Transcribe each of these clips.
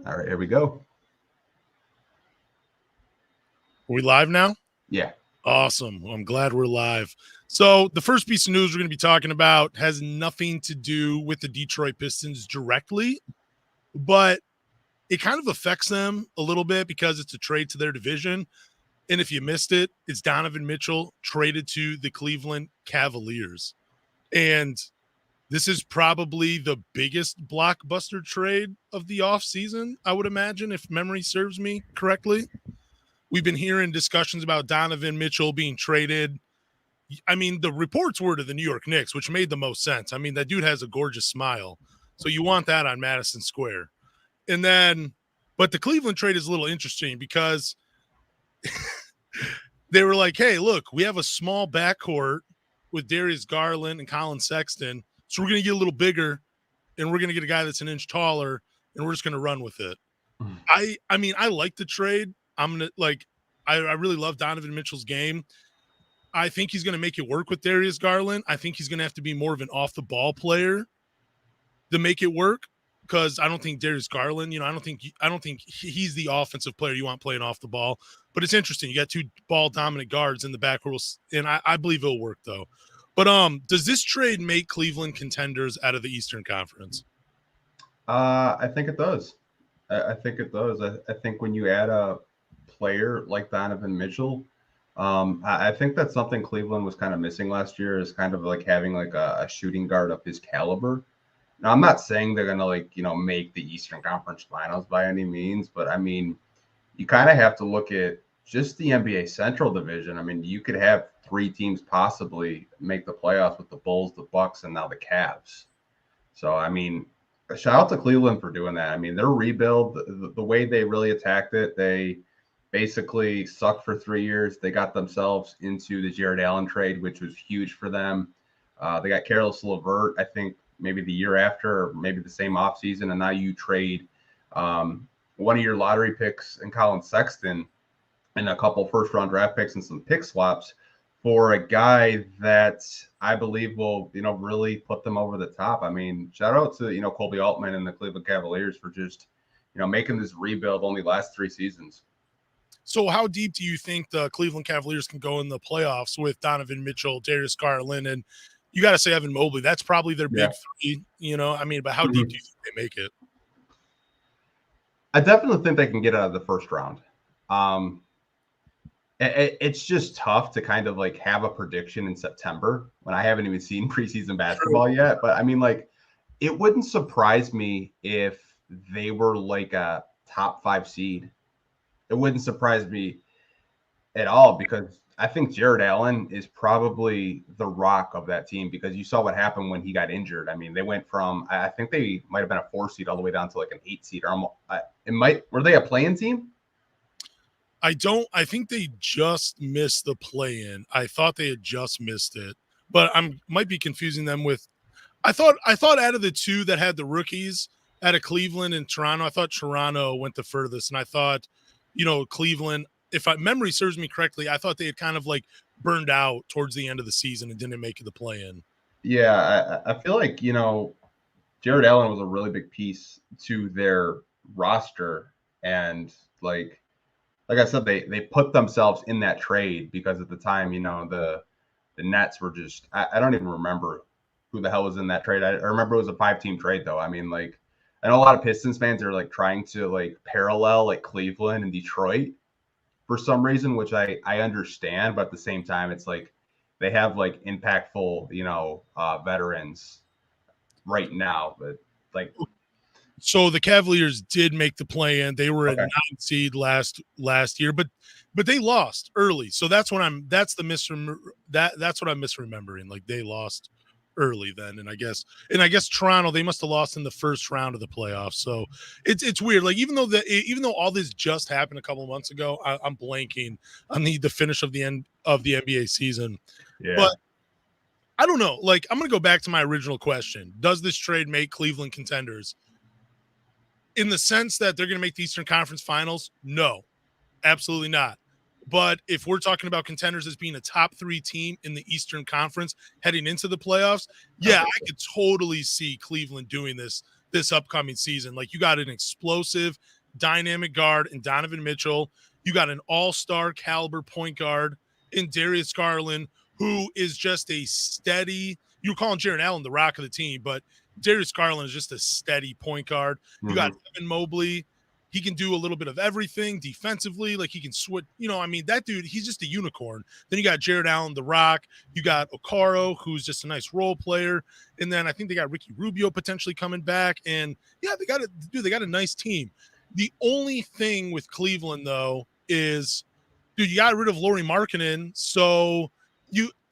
All right, here we go. Are we live now? Yeah. Awesome. Well, I'm glad we're live. So the first piece of news we're going to be talking about has nothing to do with the Detroit Pistons directly, but it kind of affects them a little bit because it's a trade to their division. And if you missed it, it's Donovan Mitchell traded to the Cleveland Cavaliers. And this is probably the biggest blockbuster trade of the offseason, I would imagine, if memory serves me correctly. We've been hearing discussions about Donovan Mitchell being traded. I mean, the reports were to the New York Knicks, which made the most sense. I mean, that dude has a gorgeous smile. So you want that on Madison Square. And then, but the Cleveland trade is a little interesting because they were like, hey, look, we have a small backcourt with Darius Garland and Colin Sexton. So we're going to get a little bigger and we're going to get a guy that's an inch taller and we're just going to run with it. I mean, I like the trade. I'm going to like, I really love Donovan Mitchell's game. I think he's going to make it work with Darius Garland. I think he's going to have to be more of an off the ball player to make it work. Because I don't think Darius Garland, I don't think he's the offensive player you want playing off the ball. But it's interesting. You got two ball dominant guards in the backcourt, and I believe it'll work though. But does this trade make Cleveland contenders out of the Eastern Conference? I think it does. I think it does. I think when you add a player like Donovan Mitchell, I think that's something Cleveland was kind of missing last year, is kind of like having like a shooting guard of his caliber. Now, I'm not saying they're going to, make the Eastern Conference Finals by any means, but I mean, you kind of have to look at just the NBA Central Division. I mean, you could have three teams possibly make the playoffs with the Bulls, the Bucks, and now the Cavs. So, I mean, shout out to Cleveland for doing that. I mean, their rebuild, the way they really attacked it, they basically sucked for 3 years. They got themselves into the Jared Allen trade, which was huge for them. They got Caris LeVert, I think, maybe the year after, or maybe the same offseason, and now you trade one of your lottery picks and Colin Sexton and a couple first-round draft picks and some pick swaps for a guy that I believe will, really put them over the top. I mean, shout out to, Colby Altman and the Cleveland Cavaliers for just, making this rebuild only last 3 seasons. So how deep do you think the Cleveland Cavaliers can go in the playoffs with Donovan Mitchell, Darius Garland, and you got to say Evan Mobley? That's probably their big three, but how deep do you think they make it? I definitely think they can get out of the first round. It's just tough to kind of like have a prediction in September when I haven't even seen preseason basketball yet. But I mean, like, it wouldn't surprise me if they were like a top 5 seed. It wouldn't surprise me at all, because I think Jared Allen is probably the rock of that team, because you saw what happened when he got injured. I mean, they went from, I think they might have been a 4 seed all the way down to like an 8 seed. Were they a play-in team? I think they just missed the play-in. I thought they had just missed it, but might be confusing them with, I thought out of the two that had the rookies, out of Cleveland and Toronto, I thought Toronto went the furthest. And I thought, Cleveland, if memory serves me correctly, I thought they had kind of like burned out towards the end of the season and didn't make the play-in. Yeah, I feel like, Jared Allen was a really big piece to their roster. And like I said, they put themselves in that trade because at the time, the Nets were just, I don't even remember who the hell was in that trade. I remember it was a 5-team trade though. I mean, like, I know a lot of Pistons fans are like trying to like parallel like Cleveland and Detroit for some reason, which I understand, but at the same time, it's like they have like impactful, veterans right now, but like. So the Cavaliers did make the play-in. They were at 9 seed last year, but they lost early. So that's what I'm misremembering. Like they lost early then, and I guess Toronto, they must have lost in the first round of the playoffs. So it's weird. Like even though all this just happened a couple of months ago, I'm blanking on the finish of the end of the NBA season. Yeah. But I don't know. Like I'm gonna go back to my original question: does this trade make Cleveland contenders? In the sense that they're going to make the Eastern Conference Finals? No, absolutely not. But if we're talking about contenders as being a top 3 team in the Eastern Conference heading into the playoffs, yeah, I could totally see Cleveland doing this this upcoming season. Like, you got an explosive, dynamic guard in Donovan Mitchell. You got an all-star caliber point guard in Darius Garland, who is just a steady – you're calling Jarrett Allen the rock of the team, but Darius Garland is just a steady point guard. You got Evan Mobley. He can do a little bit of everything defensively. Like, he can switch. That dude, he's just a unicorn. Then you got Jarrett Allen, the rock. You got Okaro, who's just a nice role player. And then I think they got Ricky Rubio potentially coming back. And, yeah, they got a nice team. The only thing with Cleveland, though, is, dude, you got rid of Lauri Markkanen. So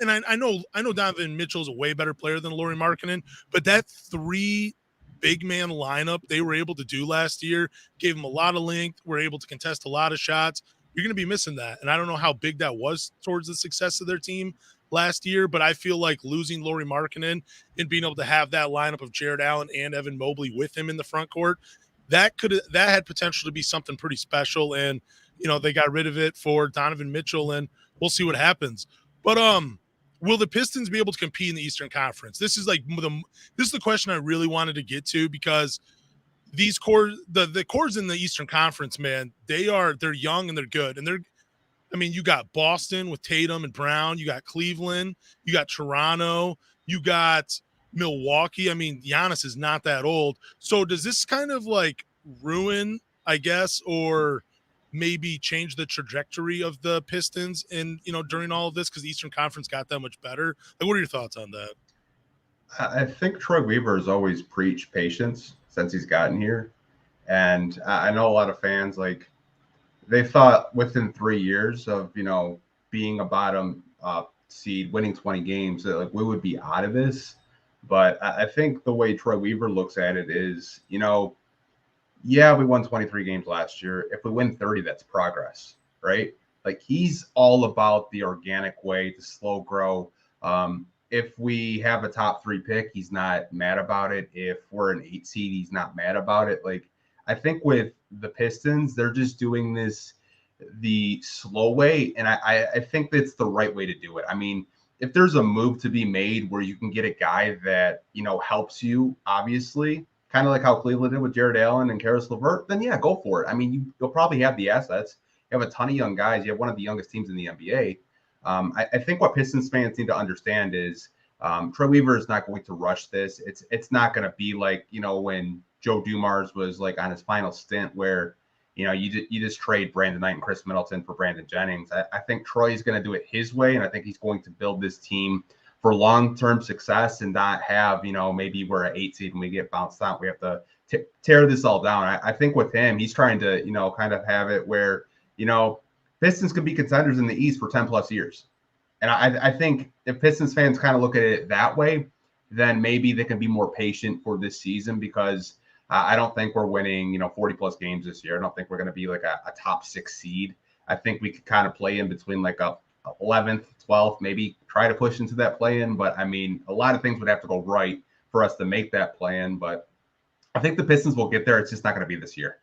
I know Donovan Mitchell's a way better player than Lauri Markkanen, but that 3 big man lineup they were able to do last year gave them a lot of length, were able to contest a lot of shots. You're going to be missing that. And I don't know how big that was towards the success of their team last year, but I feel like losing Lauri Markkanen and being able to have that lineup of Jarrett Allen and Evan Mobley with him in the front court, that had potential to be something pretty special. And, they got rid of it for Donovan Mitchell, and we'll see what happens. But will the Pistons be able to compete in the Eastern Conference? This is the question I really wanted to get to, because these cores, the cores in the Eastern Conference, man, they're young and they're good. And you got Boston with Tatum and Brown, you got Cleveland, you got Toronto, you got Milwaukee. Giannis is not that old. So does this kind of like ruin, I guess, or maybe change the trajectory of the Pistons during all of this, because the Eastern Conference got that much better? Like, what are your thoughts on that? I think Troy Weaver has always preached patience since he's gotten here. And I know a lot of fans, like, they thought within 3 years of, being a bottom seed, winning 20 games, that like we would be out of this. But I think the way Troy Weaver looks at it is, yeah, we won 23 games last year. If we win 30, that's progress, right? Like, he's all about the organic way to slow grow. If we have a top 3 pick, he's not mad about it. If we're an 8 seed, he's not mad about it. Like, I think with the Pistons, they're just doing this the slow way, and I think that's the right way to do it. If there's a move to be made where you can get a guy that, helps you, obviously, kind of like how Cleveland did with Jarrett Allen and Karis LeVert, then yeah, go for it. You'll probably have the assets. You have a ton of young guys. You have one of the youngest teams in the NBA. I think what Pistons fans need to understand is Troy Weaver is not going to rush this. It's not going to be like, when Joe Dumars was like on his final stint where, you just trade Brandon Knight and Chris Middleton for Brandon Jennings. I think Troy is going to do it his way, and I think he's going to build this team for long-term success and not have, maybe we're an 8 seed and we get bounced out. We have to tear this all down. I think with him, he's trying to, kind of have it where, Pistons could be contenders in the East for 10 plus years. And I think if Pistons fans kind of look at it that way, then maybe they can be more patient for this season, because I don't think we're winning, 40 plus games this year. I don't think we're going to be like a top 6 seed. I think we could kind of play in between like a 11th, 12th, maybe try to push into that play-in. But a lot of things would have to go right for us to make that play-in. But I think the Pistons will get there. It's just not going to be this year.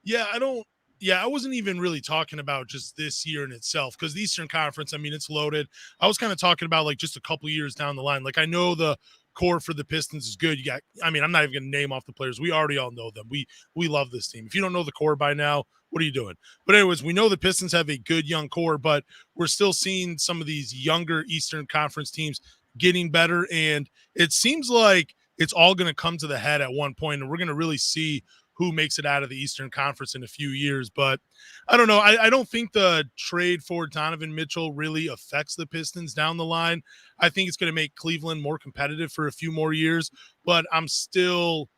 Yeah, I wasn't even really talking about just this year in itself, because the Eastern Conference, it's loaded. I was kind of talking about like just a couple years down the line. Like, I know the core for the Pistons is good. You got, I'm not even going to name off the players. We already all know them. We love this team. If you don't know the core by now, what are you doing? But anyways, we know the Pistons have a good young core, but we're still seeing some of these younger Eastern Conference teams getting better. And it seems like it's all going to come to the head at one point, and we're going to really see who makes it out of the Eastern Conference in a few years. But I don't know. I don't think the trade for Donovan Mitchell really affects the Pistons down the line. I think it's going to make Cleveland more competitive for a few more years, but I'm still,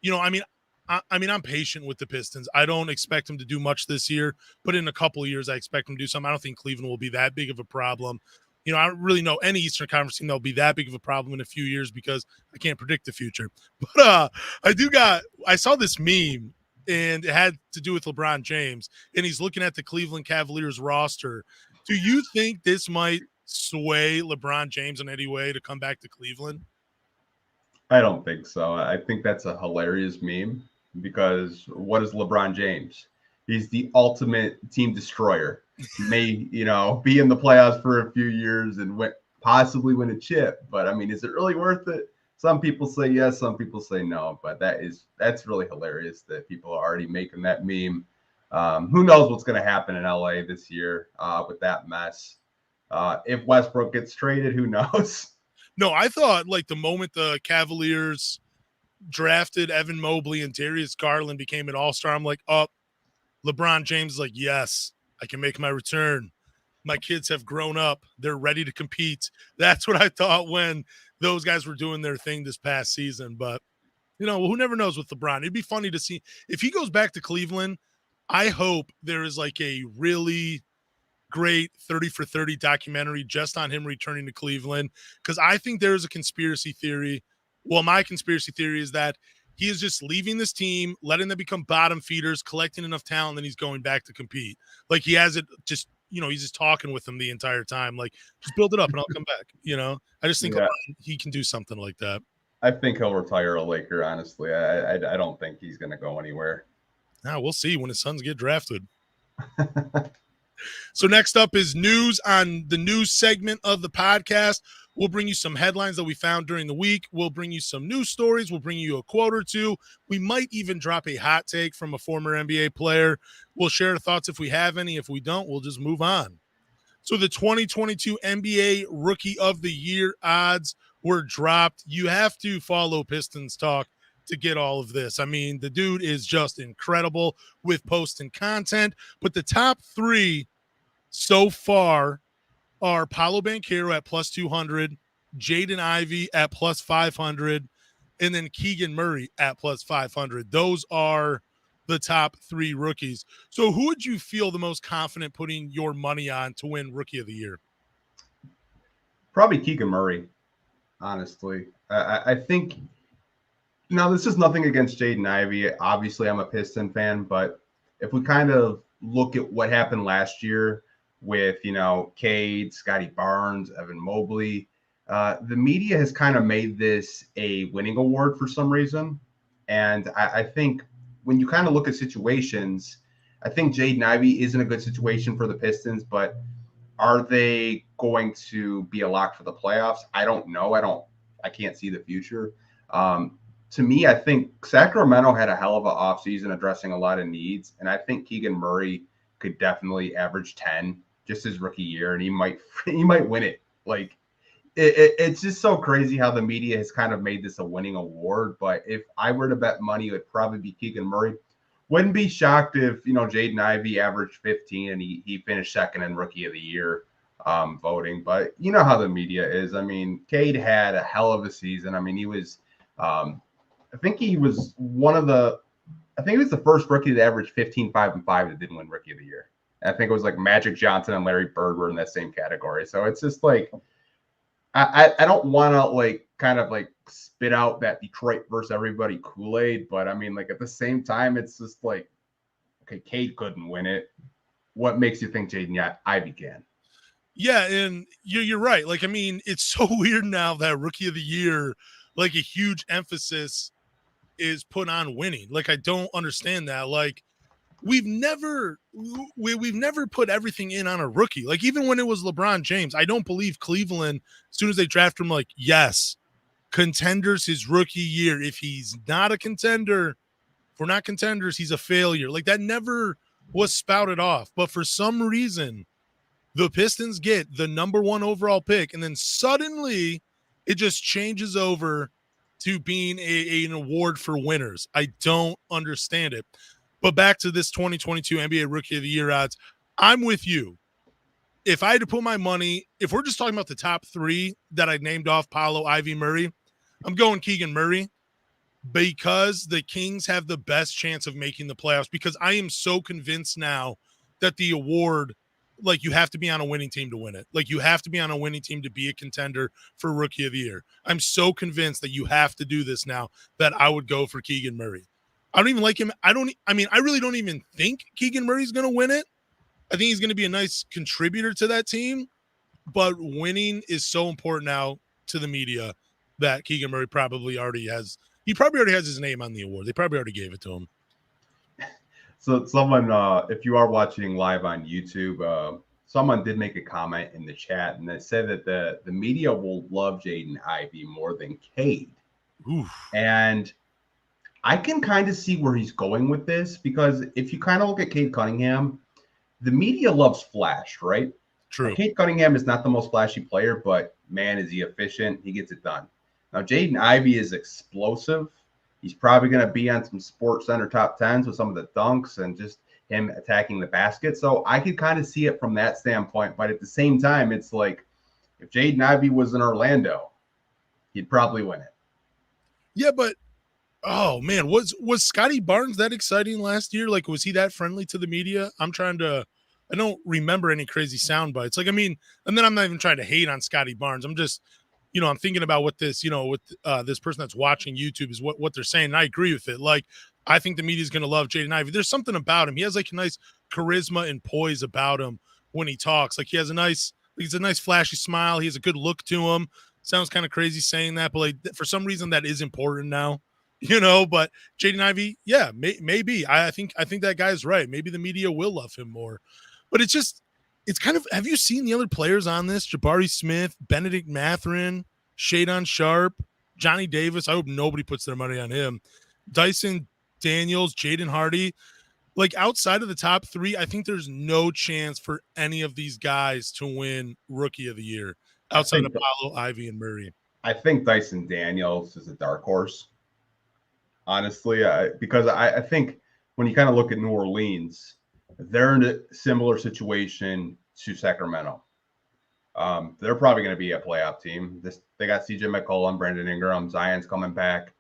I'm patient with the Pistons. I don't expect them to do much this year, but in a couple of years, I expect them to do something. I don't think Cleveland will be that big of a problem. I don't really know any Eastern Conference team that'll be that big of a problem in a few years, because I can't predict the future. But I saw this meme, and it had to do with LeBron James, and he's looking at the Cleveland Cavaliers roster. Do you think this might sway LeBron James in any way to come back to Cleveland? I don't think so. I think that's a hilarious meme, because what is LeBron James? He's the ultimate team destroyer. May, be in the playoffs for a few years and possibly win a chip. But, is it really worth it? Some people say yes, some people say no, but that's really hilarious that people are already making that meme. Who knows what's going to happen in LA this year with that mess? If Westbrook gets traded, who knows? No, I thought like the moment the Cavaliers drafted Evan Mobley and Darius Garland became an all-star, I'm like, oh, LeBron James is like, yes, I can make my return. My kids have grown up. They're ready to compete. That's what I thought when those guys were doing their thing this past season. But, who never knows with LeBron. It'd be funny to see. If he goes back to Cleveland, I hope there is like a really great 30 for 30 documentary just on him returning to Cleveland, because I think there is a conspiracy theory. Well, my conspiracy theory is that he is just leaving this team, letting them become bottom feeders, collecting enough talent, and then he's going back to compete. Like he has it just, he's just talking with them the entire time. Like, just build it up and I'll come back. I just think he can do something like that. I think he'll retire a Laker, honestly. I don't think he's going to go anywhere. Now, we'll see when his sons get drafted. So next up is news on the news segment of the podcast. We'll bring you some headlines that we found during the week. We'll bring you some news stories. We'll bring you a quote or two. We might even drop a hot take from a former NBA player. We'll share our thoughts if we have any. If we don't, we'll just move on. So the 2022 NBA Rookie of the Year odds were dropped. You have to follow Pistons Talk to get all of this. I mean, the dude is just incredible with posting content. But the top three so far are Paolo Banchero at plus 200, Jaden Ivey at plus 500, and then Keegan Murray at plus 500. Those are the top three rookies. So who would you feel the most confident putting your money on to win Rookie of the Year? Probably Keegan Murray, honestly. I think – now, this is nothing against Jaden Ivey. Obviously, I'm a Piston fan, but if we kind of look at what happened last year with, Cade, Scotty Barnes, Evan Mobley, the media has kind of made this a winning award for some reason. And I think when you kind of look at situations, I think Jaden Ivey is in a good situation for the Pistons, but are they going to be a lock for the playoffs? I don't know. I can't see the future. To me, I think Sacramento had a hell of an offseason addressing a lot of needs, and I think Keegan Murray could definitely average 10 just his rookie year, and he might win it. Like, it's just so crazy how the media has kind of made this a winning award. But if I were to bet money, it would probably be Keegan Murray. Wouldn't be shocked if Jaden Ivey averaged 15 and he finished second in Rookie of the Year voting. But you know how the media is. I mean, Cade had a hell of a season. I mean, he was. I think he was the first rookie that averaged 15, 5, and 5 that didn't win Rookie of the Year. And I think it was like Magic Johnson and Larry Bird were in that same category. So it's just like, I don't want to like kind of like spit out that Detroit versus everybody Kool-Aid, but I mean, like at the same time, it's just like, okay, Cade couldn't win it. What makes you think Jaden Ivey can? Yeah, and you're right. Like, I mean, it's so weird now that Rookie of the Year, like a huge emphasis is put on winning. Like, I don't understand that. Like, we've never put everything in on a rookie. Like, even when it was LeBron James, I don't believe Cleveland, as soon as they draft him, like, yes, contenders his rookie year. If he's not a contender, if we're not contenders, he's a failure. Like, that never was spouted off. But for some reason, the Pistons get the number one overall pick, and then suddenly it just changes over to being an award for winners. I don't understand it. But back to this 2022 NBA Rookie of the Year odds, I'm with you. If I had to put my money, if we're just talking about the top three that I named off, Paolo, Ivy, Murray, I'm going Keegan Murray because the Kings have the best chance of making the playoffs, because I am so convinced now that the award, like, you have to be on a winning team to win it. Like, you have to be on a winning team to be a contender for Rookie of the Year. I'm so convinced that you have to do this now that I would go for Keegan Murray. I don't even like him. I really don't even think Keegan Murray's going to win it. I think he's going to be a nice contributor to that team, but winning is so important now to the media that Keegan Murray probably already has his name on the award. They probably already gave it to him. So someone, if you are watching live on YouTube, someone did make a comment in the chat, and they said that the media will love Jaden Ivey more than Cade. Oof. And I can kind of see where he's going with this, because if you kind of look at Cade Cunningham, the media loves flash, right? Now, True. Cade Cunningham is not the most flashy player, but man, is he efficient. He gets it done. Now, Jaden Ivey is explosive. He's probably going to be on some Sports Center top 10s with some of the dunks and just him attacking the basket. So I could kind of see it from that standpoint. But at the same time, it's like if Jaden Ivey was in Orlando, he'd probably win it. Yeah, but oh man, was Scotty Barnes that exciting last year? Like, was he that friendly to the media? I don't remember any crazy sound bites. Like, I mean, and then I'm not even trying to hate on Scotty Barnes. I'm just, I'm thinking about what this, with this person that's watching YouTube is what they're saying. And I agree with it. Like, I think the media is going to love Jaden Ivey. There's something about him. He has like a nice charisma and poise about him when he talks. Like, he's a nice flashy smile. He has a good look to him. Sounds kind of crazy saying that, but like for some reason that is important now. But Jaden Ivey, yeah, maybe. I think that guy's right. Maybe the media will love him more. But it's kind of, have you seen the other players on this? Jabari Smith, Benedict Mathurin, Shadon Sharp, Johnny Davis. I hope nobody puts their money on him. Dyson Daniels, Jaden Hardy. Like, outside of the top three, I think there's no chance for any of these guys to win Rookie of the Year outside of Paolo, Ivy, and Murray. I think Dyson Daniels is a dark horse, honestly, because I think when you kind of look at New Orleans, they're in a similar situation to Sacramento. They're probably going to be a playoff team. They got CJ McCollum, Brandon Ingram, Zion's coming back.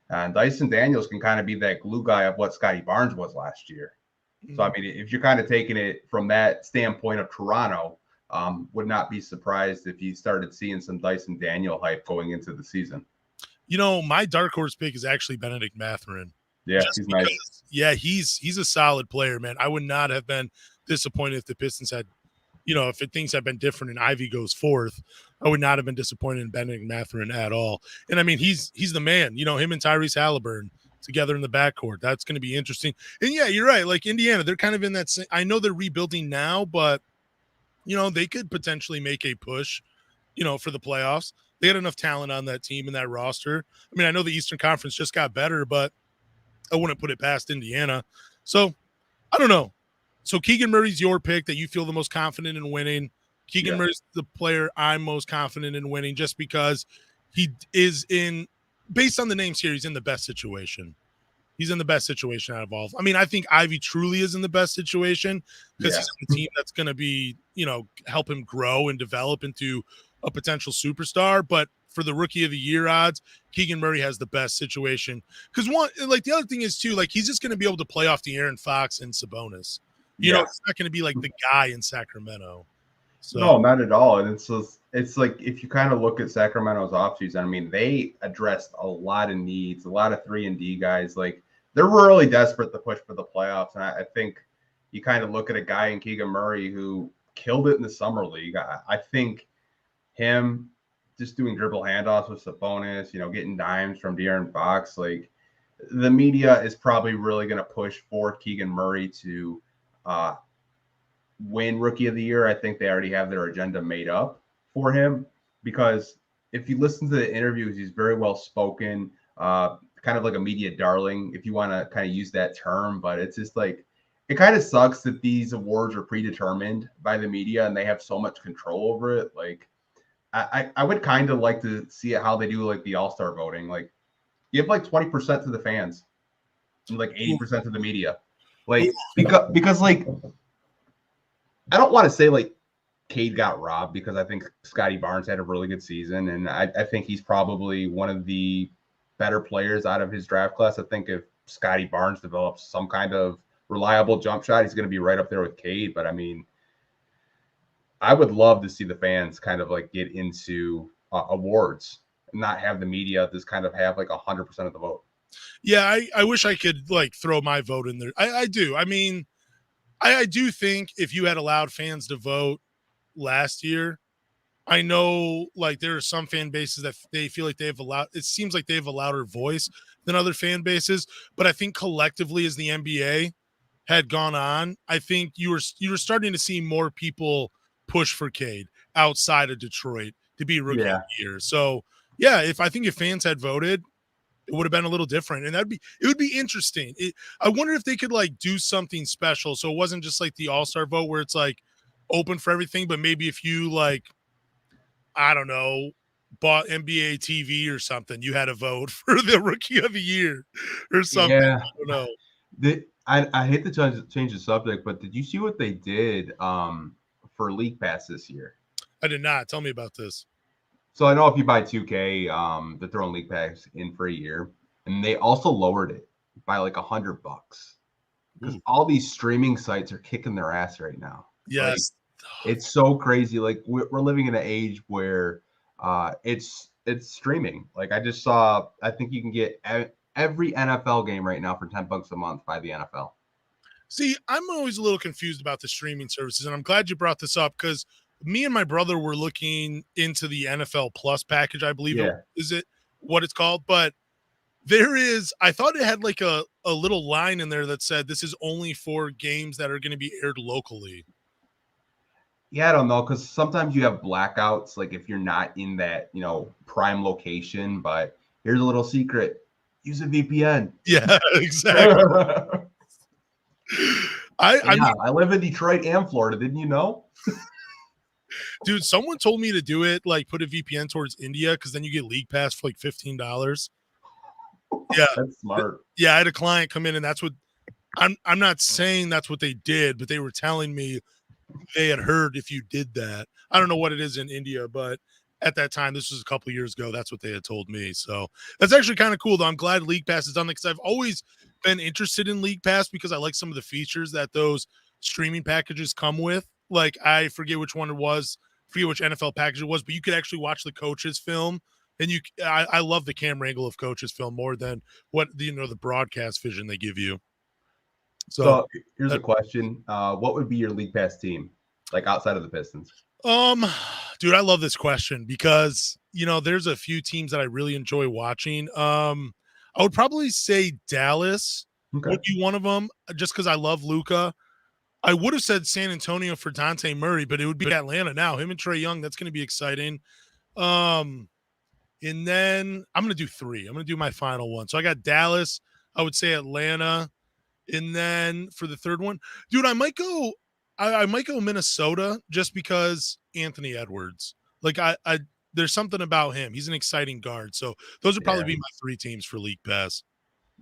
And Dyson Daniels can kind of be that glue guy of what Scotty Barnes was last year. Mm-hmm. So, I mean, if you're kind of taking it from that standpoint of Toronto, would not be surprised if you started seeing some Dyson Daniel hype going into the season. My dark horse pick is actually Benedict Mathurin. Yeah, he's nice. Yeah, he's a solid player, man. I would not have been disappointed if the Pistons had, if things had been different and Ivy goes fourth. I would not have been disappointed in Benedict Mathurin at all. And I mean, he's the man. Him and Tyrese Halliburton together in the backcourt. That's going to be interesting. And yeah, you're right. Like Indiana, they're kind of in that same, I know they're rebuilding now, but they could potentially make a push, for the playoffs. They had enough talent on that team and that roster. I mean, I know the Eastern Conference just got better, but I wouldn't put it past Indiana. So I don't know. So Keegan Murray's your pick that you feel the most confident in winning. Keegan Murray's the player I'm most confident in winning just because he is based on the names here, he's in the best situation. He's in the best situation out of all. I mean, I think Ivy truly is in the best situation because he's on the team that's going to be, help him grow and develop into a potential superstar. But for the Rookie of the Year odds, Keegan Murray has the best situation. Because the other thing is too, like he's just going to be able to play off the Aaron Fox and Sabonis. It's not going to be like the guy in Sacramento. So. No, not at all. And it's like if you kind of look at Sacramento's offseason, I mean, they addressed a lot of needs, a lot of 3-and-D guys. Like they're really desperate to push for the playoffs. And I think you kind of look at a guy in Keegan Murray who killed it in the summer league. I think him just doing dribble handoffs with Sabonis, getting dimes from De'Aaron Fox. Like the media is probably really going to push for Keegan Murray to win Rookie of the Year. I think they already have their agenda made up for him because if you listen to the interviews, he's very well spoken, kind of like a media darling, if you want to kind of use that term. But it's just like it kind of sucks that these awards are predetermined by the media and they have so much control over it. Like I would kind of like to see how they do like the All-Star voting. Like you have like 20% to the fans and like 80% to the media. Like because like I don't want to say like Cade got robbed because I think Scotty Barnes had a really good season. And I think he's probably one of the better players out of his draft class. I think if Scotty Barnes develops some kind of reliable jump shot, he's going to be right up there with Cade. But I mean, I would love to see the fans kind of like get into awards and not have the media just kind of have like 100% of the vote. Yeah, I wish I could like throw my vote in there. I do. I mean, I do think if you had allowed fans to vote last year, I know like there are some fan bases that they feel like it seems like they have a louder voice than other fan bases. But I think collectively as the NBA had gone on, I think you were starting to see more people push for Cade outside of Detroit to be Rookie of the Year. So yeah, if fans had voted, it would have been a little different, and it would be interesting. I wonder if they could like do something special, so it wasn't just like the All-Star vote where it's like open for everything, but maybe if you like, I don't know, bought NBA TV or something, you had a vote for the Rookie of the Year or something. Yeah. I don't know. I hate to change the subject, but did you see what they did for League Pass this year? I did not. Tell me about this. So I know if you buy 2K, they're throwing League Pass in for a year, and they also lowered it by like $100 because all these streaming sites are kicking their ass right now. Yes, like, it's so crazy. Like we're living in an age where it's streaming. Like I just saw, I think you can get every NFL game right now for $10 a month by the NFL. See, I'm always a little confused about the streaming services, and I'm glad you brought this up because me and my brother were looking into the NFL Plus package, I believe. Yeah. Is it what it's called? But I thought it had like a little line in there that said this is only for games that are going to be aired locally. Yeah, I don't know, because sometimes you have blackouts, like if you're not in that, prime location. But here's a little secret: use a VPN. Yeah, exactly. I live in Detroit and Florida. Didn't you know? Dude, someone told me to do it, like put a VPN towards India because then you get League Pass for like $15. Yeah, that's smart. Yeah, I had a client come in, and that's what I'm not saying that's what they did, but they were telling me they had heard if you did that. I don't know what it is in India, but at that time, this was a couple of years ago, that's what they had told me. So that's actually kind of cool, though. I'm glad League Pass has done that because I've always been interested in League Pass because I like some of the features that those streaming packages come with. Like, I forget which one it was, forget which NFL package it was, but you could actually watch the coaches film. And I love the camera angle of coaches film more than what the broadcast vision they give you. So here's a question: what would be your League Pass team, like outside of the Pistons? Dude, I love this question because there's a few teams that I really enjoy watching. I would probably say Dallas would be one of them, just because I love Luka. I would have said San Antonio for Dante Murray, but it would be Atlanta now. Him and Trae Young, that's going to be exciting. And then I'm going to do 3. I'm going to do my final one. So I got Dallas. I would say Atlanta. And then for the third one, dude, I might go Minnesota just because Anthony Edwards. Like there's something about him. He's an exciting guard. So those would probably be my 3 teams for League Pass.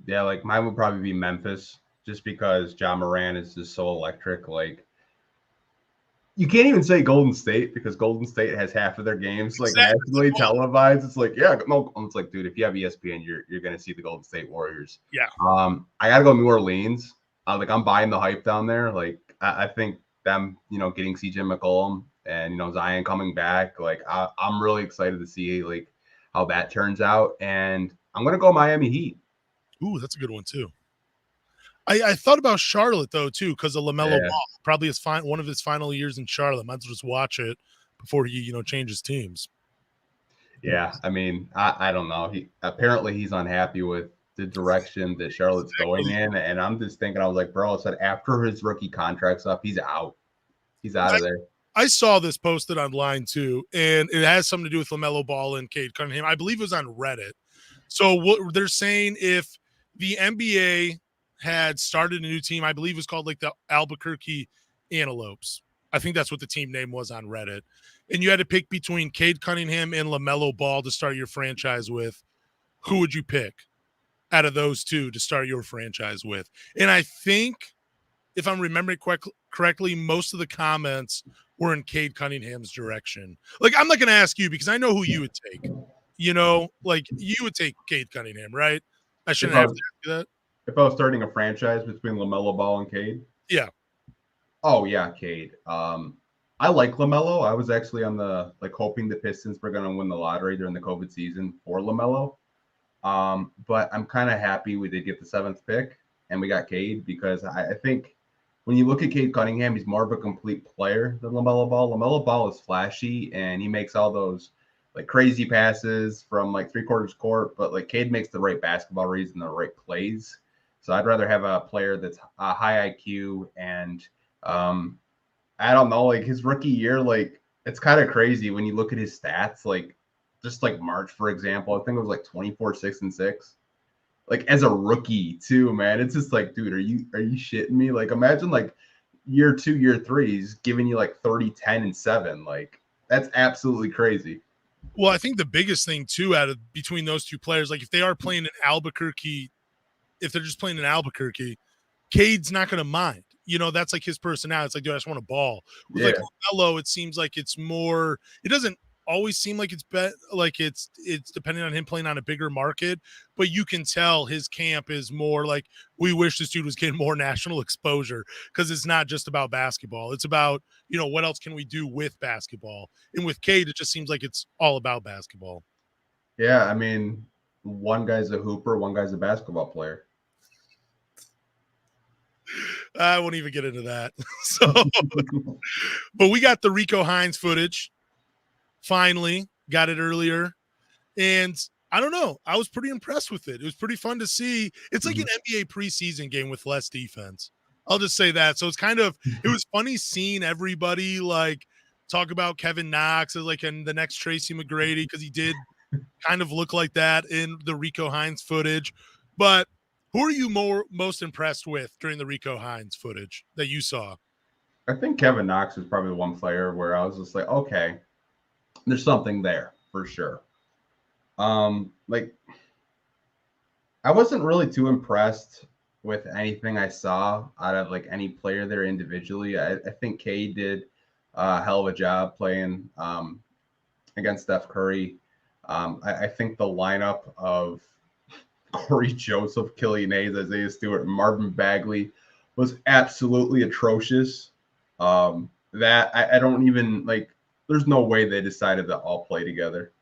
Yeah, like mine would probably be Memphis just because Ja Morant is just so electric. Like, you can't even say Golden State because Golden State has half of their games like nationally televised. It's like, it's like, dude, if you have ESPN, you're gonna see the Golden State Warriors. Yeah. I gotta go New Orleans. I'm buying the hype down there. Like, I think them, getting CJ McCollum and Zion coming back. Like, I'm really excited to see like how that turns out. And I'm gonna go Miami Heat. Ooh, that's a good one too. I thought about Charlotte though too because of LaMelo Ball. Probably one of his final years in Charlotte. Might as well just watch it before he changes teams. Yeah, I mean, I don't know. Apparently he's unhappy with the direction that Charlotte's going in, and I'm just thinking, I was like, bro, I said after his rookie contract's up, he's out. He's out of there. I saw this posted online too, and it has something to do with LaMelo Ball and Cade Cunningham. I believe it was on Reddit. So what they're saying, if the NBA had started a new team, I believe it was called like the Albuquerque Antelopes. I think that's what the team name was on Reddit. And you had to pick between Cade Cunningham and LaMelo Ball to start your franchise with. Who would you pick out of those two to start your franchise with? And I think, if I'm remembering correctly, most of the comments were in Cade Cunningham's direction. Like, I'm not going to ask you because I know who you would take. Like, you would take Cade Cunningham, right? I shouldn't have to ask you that. If I was starting a franchise between LaMelo Ball and Cade? Yeah. Oh, yeah, Cade. I like LaMelo. I was actually on the hoping the Pistons were going to win the lottery during the COVID season for LaMelo. But I'm kind of happy we did get the 7th pick and we got Cade because I think when you look at Cade Cunningham, he's more of a complete player than LaMelo Ball. LaMelo Ball is flashy and he makes all those crazy passes from 3/4 court, but Cade makes the right basketball reads and the right plays. So I'd rather have a player that's a high IQ and I don't know, his rookie year, it's kind of crazy when you look at his stats. March, for example, I think it was 24, 6, and 6. like as a rookie too, man. It's just like, dude, are you shitting me? Like imagine like year 2, year 3, he's giving you like 30, 10, and 7. Like that's absolutely crazy. Well, I think the biggest thing too out of between those two players, like if they are playing in Albuquerque, if they're just playing in Albuquerque, Cade's not going to mind. You know, that's like his personality. It's like, dude, I just want a ball. With like LaMelo, it seems like it's more. It doesn't always seem like it's depending on him playing on a bigger market, but you can tell his camp is more like we wish this dude was getting more national exposure because it's not just about basketball. It's about, you know, what else can we do with basketball? And with Cade, it just seems like it's all about basketball. Yeah, I mean, one guy's a hooper, one guy's a basketball player. I won't even get into that. So, but we got the Rico Hines footage. Finally, got it earlier. And I don't know. I was pretty impressed with it. It was pretty fun to see. It's like an NBA preseason game with less defense. I'll just say that. So it's kind of, it was funny seeing everybody like talk about Kevin Knox as like in the next Tracy McGrady because he did kind of look like that in the Rico Hines footage. But who are you most impressed with during the Rico Hines footage that you saw? I think Kevin Knox was probably the one player where I was just like, okay, there's something there for sure. Like I wasn't really too impressed with anything I saw out of like any player there individually. I think Cade did a hell of a job playing against Steph Curry. I think the lineup of Corey Joseph, Killian Hayes, Isaiah Stewart, and Marvin Bagley was absolutely atrocious. That I don't even like. There's no way they decided to all play together.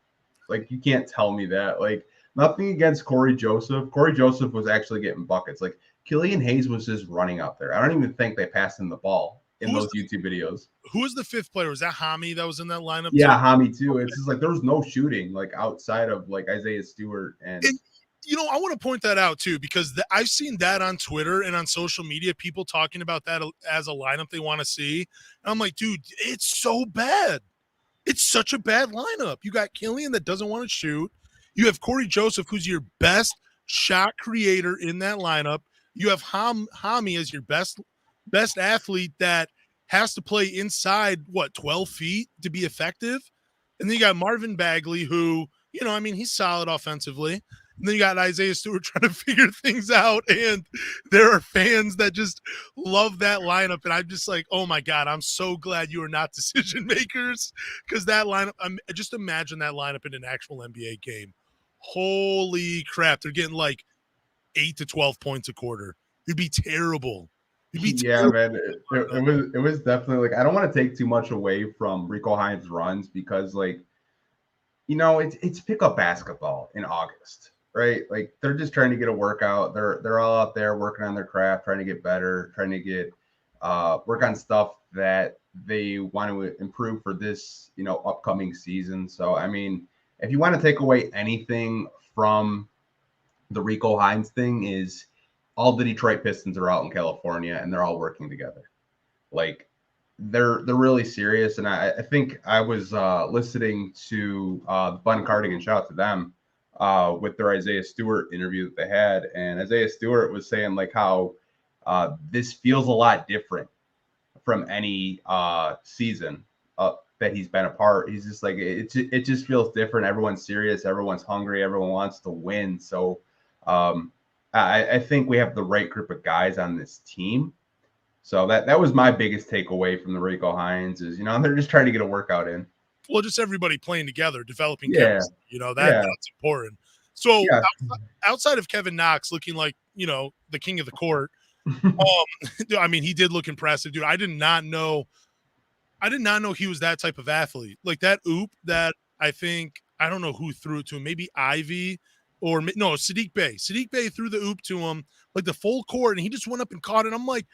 Like you can't tell me that. Like nothing against Corey Joseph. Corey Joseph was actually getting buckets. Like Killian Hayes was just running out there. I don't even think they passed him the ball in those YouTube videos. Who was the fifth player? Was that Hami that was in that lineup? Yeah, Hami too. Okay. It's just like there was no shooting like outside of like Isaiah Stewart and you know, I want to point that out too, because I've seen that on Twitter and on social media, people talking about that as a lineup they want to see. And I'm like, dude, it's so bad. It's such a bad lineup. You got Killian that doesn't want to shoot. You have Corey Joseph, who's your best shot creator in that lineup. You have Hami as your best athlete that has to play inside, 12 feet to be effective. And then you got Marvin Bagley, who, you know, I mean, he's solid offensively. And then you got Isaiah Stewart trying to figure things out. And there are fans that just love that lineup. And I'm just like, oh, my God, I'm so glad you are not decision makers because that lineup, just imagine that lineup in an actual NBA game. Holy crap. They're getting like 8 to 12 points a quarter. It'd be terrible. Yeah, man. It was definitely like I don't want to take too much away from Rico Hines' runs because like, you know, it's pickup basketball in August. Right, like they're just trying to get a workout. They're all out there working on their craft, trying to get better, trying to get work on stuff that they want to improve for this, you know, upcoming season. So, I mean, if you want to take away anything from the Rico Hines thing, is all the Detroit Pistons are out in California and they're all working together. Like they're really serious. And I think I was listening to Bun Cardigan, shout out to them. With their Isaiah Stewart interview that they had. And Isaiah Stewart was saying like how this feels a lot different from any season that he's been a part. He's just like, it just feels different. Everyone's serious. Everyone's hungry. Everyone wants to win. So I think we have the right group of guys on this team. So that was my biggest takeaway from the Rico Hines is, you know, they're just trying to get a workout in. Well, just everybody playing together, developing chemistry, you know, that's important. So outside of Kevin Knox looking like, you know, the king of the court, I mean, he did look impressive, dude. I did not know he was that type of athlete. Like that oop that I don't know who threw it to him, maybe Ivy or no, Sadiq Bey. Sadiq Bey threw the oop to him like the full court and he just went up and caught it. I'm like,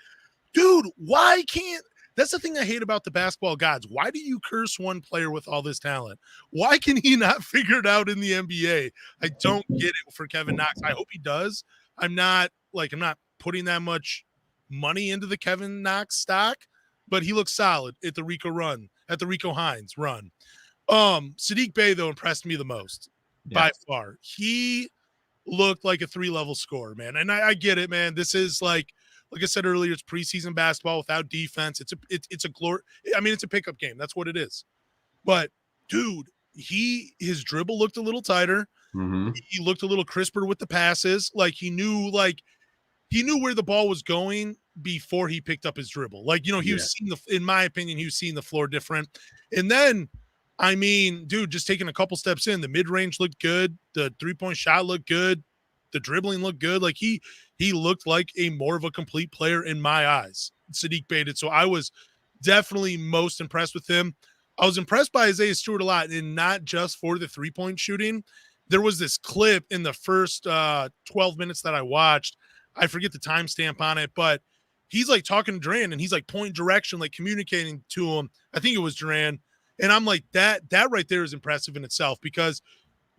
dude, why can't that's the thing I hate about the basketball gods. Why do you curse one player with all this talent? Why can he not figure it out in the NBA? I don't get it for Kevin Knox. I hope he does. I'm not putting that much money into the Kevin Knox stock, but he looks solid at the Rico Hines run. Sadiq Bey, though, impressed me the most by far. He looked like a 3-level scorer, man. And I get it, man. This is like I said earlier, it's preseason basketball without defense. It's a glory. I mean, it's a pickup game. That's what it is. But dude, his dribble looked a little tighter. Mm-hmm. He looked a little crisper with the passes. He knew where the ball was going before he picked up his dribble. He was seeing in my opinion, he was seeing the floor different. And then, I mean, dude, just taking a couple steps in, the mid-range looked good. The 3-point shot looked good. The dribbling looked good. He looked like a more of a complete player in my eyes. Saddiq Bey did. So I was definitely most impressed with him. I was impressed by Isaiah Stewart a lot, and not just for the 3-point shooting. There was this clip in the first 12 minutes that I watched. I forget the timestamp on it, but he's talking to Durant, and he's pointing direction, communicating to him. I think it was Durant. And I'm like, that right there is impressive in itself, because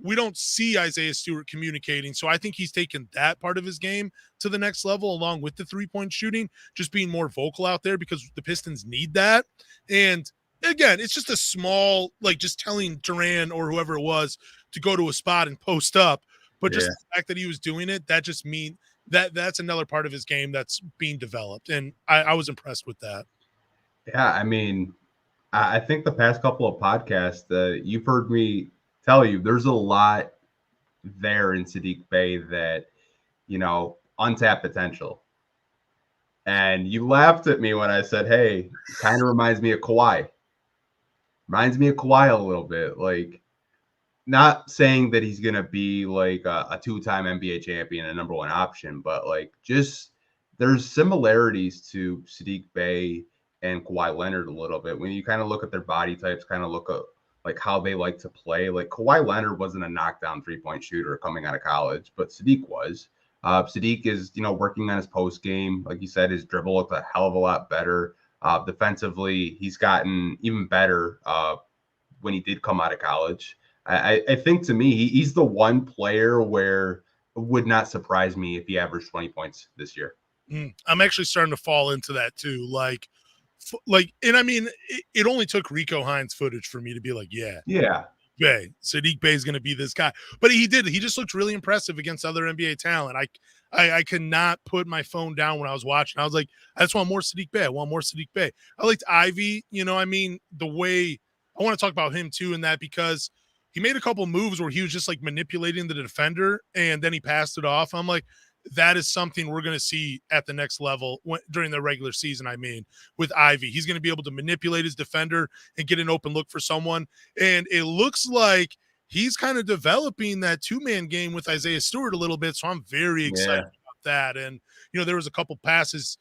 we don't see Isaiah Stewart communicating. So I think he's taken that part of his game to the next level, along with the 3-point shooting, just being more vocal out there, because the Pistons need that. And again, it's just a small, just telling Durant or whoever it was to go to a spot and post up. But just the fact that he was doing it, that just means that's another part of his game that's being developed. And I was impressed with that. Yeah, I mean, I think the past couple of podcasts, you've heard me tell you there's a lot there in Saddiq Bey that, untapped potential. And you laughed at me when I said, hey, kind of reminds me of Kawhi. Reminds me of Kawhi a little bit. Not saying that he's going to be a 2-time NBA champion, a number one option, but just there's similarities to Saddiq Bey and Kawhi Leonard a little bit. When you kind of look at their body types, kind of look at how they like to play. Kawhi Leonard wasn't a knockdown 3-point shooter coming out of college, but Saddiq was. Saddiq is, working on his post game. Like you said, his dribble looked a hell of a lot better. Defensively, he's gotten even better when he did come out of college. I think, to me, he's the one player where it would not surprise me if he averaged 20 points this year. I'm actually starting to fall into that too. And I mean, it only took Rico Hines footage for me to be like, yeah. Saddiq Bey is going to be this guy. But he did. He just looked really impressive against other NBA talent. I could not put my phone down when I was watching. I was like, I just want more Saddiq Bey. I want more Saddiq Bey. I liked Ivy. I mean, the way I want to talk about him too in that, because he made a couple moves where he was just manipulating the defender, and then he passed it off. I'm like, that is something we're going to see at the next level during the regular season. I mean, with Ivy, he's going to be able to manipulate his defender and get an open look for someone. And it looks like he's kind of developing that 2-man game with Isaiah Stewart a little bit. So I'm very excited about that. And, there was a couple passes,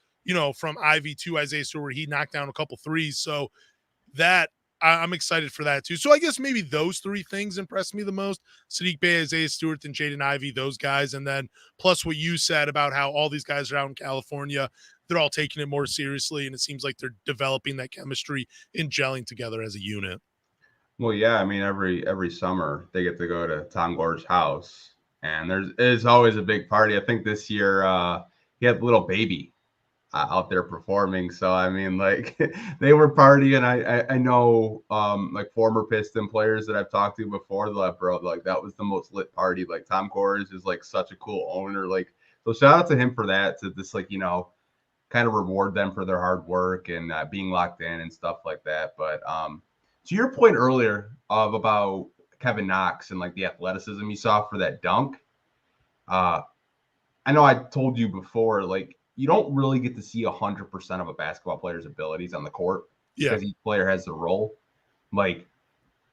from Ivy to Isaiah Stewart where he knocked down a couple threes. So that, I'm excited for that too. So I guess maybe those 3 things impressed me the most: Saddiq Bey, Isaiah Stewart, and Jaden Ivey, those guys. And then plus what you said about how all these guys are out in California, they're all taking it more seriously. And it seems like they're developing that chemistry and gelling together as a unit. Well, yeah, I mean, every summer they get to go to Tom Gore's house, and there's always a big party. I think this year he had little baby out there performing. So I mean, they were partying. I know former Piston players that I've talked to before, they're like, bro, that was the most lit party. Tom Kors is such a cool owner. So shout out to him for that, to just kind of reward them for their hard work and being locked in and stuff like that. But to your point earlier about Kevin Knox and the athleticism you saw for that dunk, I know I told you before, you don't really get to see 100% of a basketball player's abilities on the court, because each player has a role.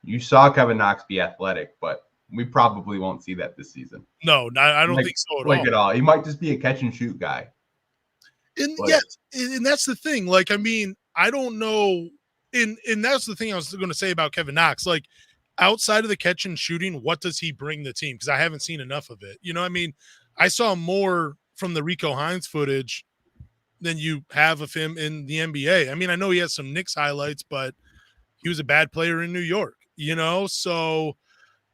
You saw Kevin Knox be athletic, but we probably won't see that this season. No, I don't think so at all. He might just be a catch and shoot guy. And and that's the thing. I mean, I don't know. And that's the thing I was going to say about Kevin Knox. Outside of the catch and shooting, what does he bring the team? Because I haven't seen enough of it. I mean, I saw more from the Rico Hines footage than you have of him in the NBA. I mean, I know he has some Knicks highlights, but he was a bad player in New York, so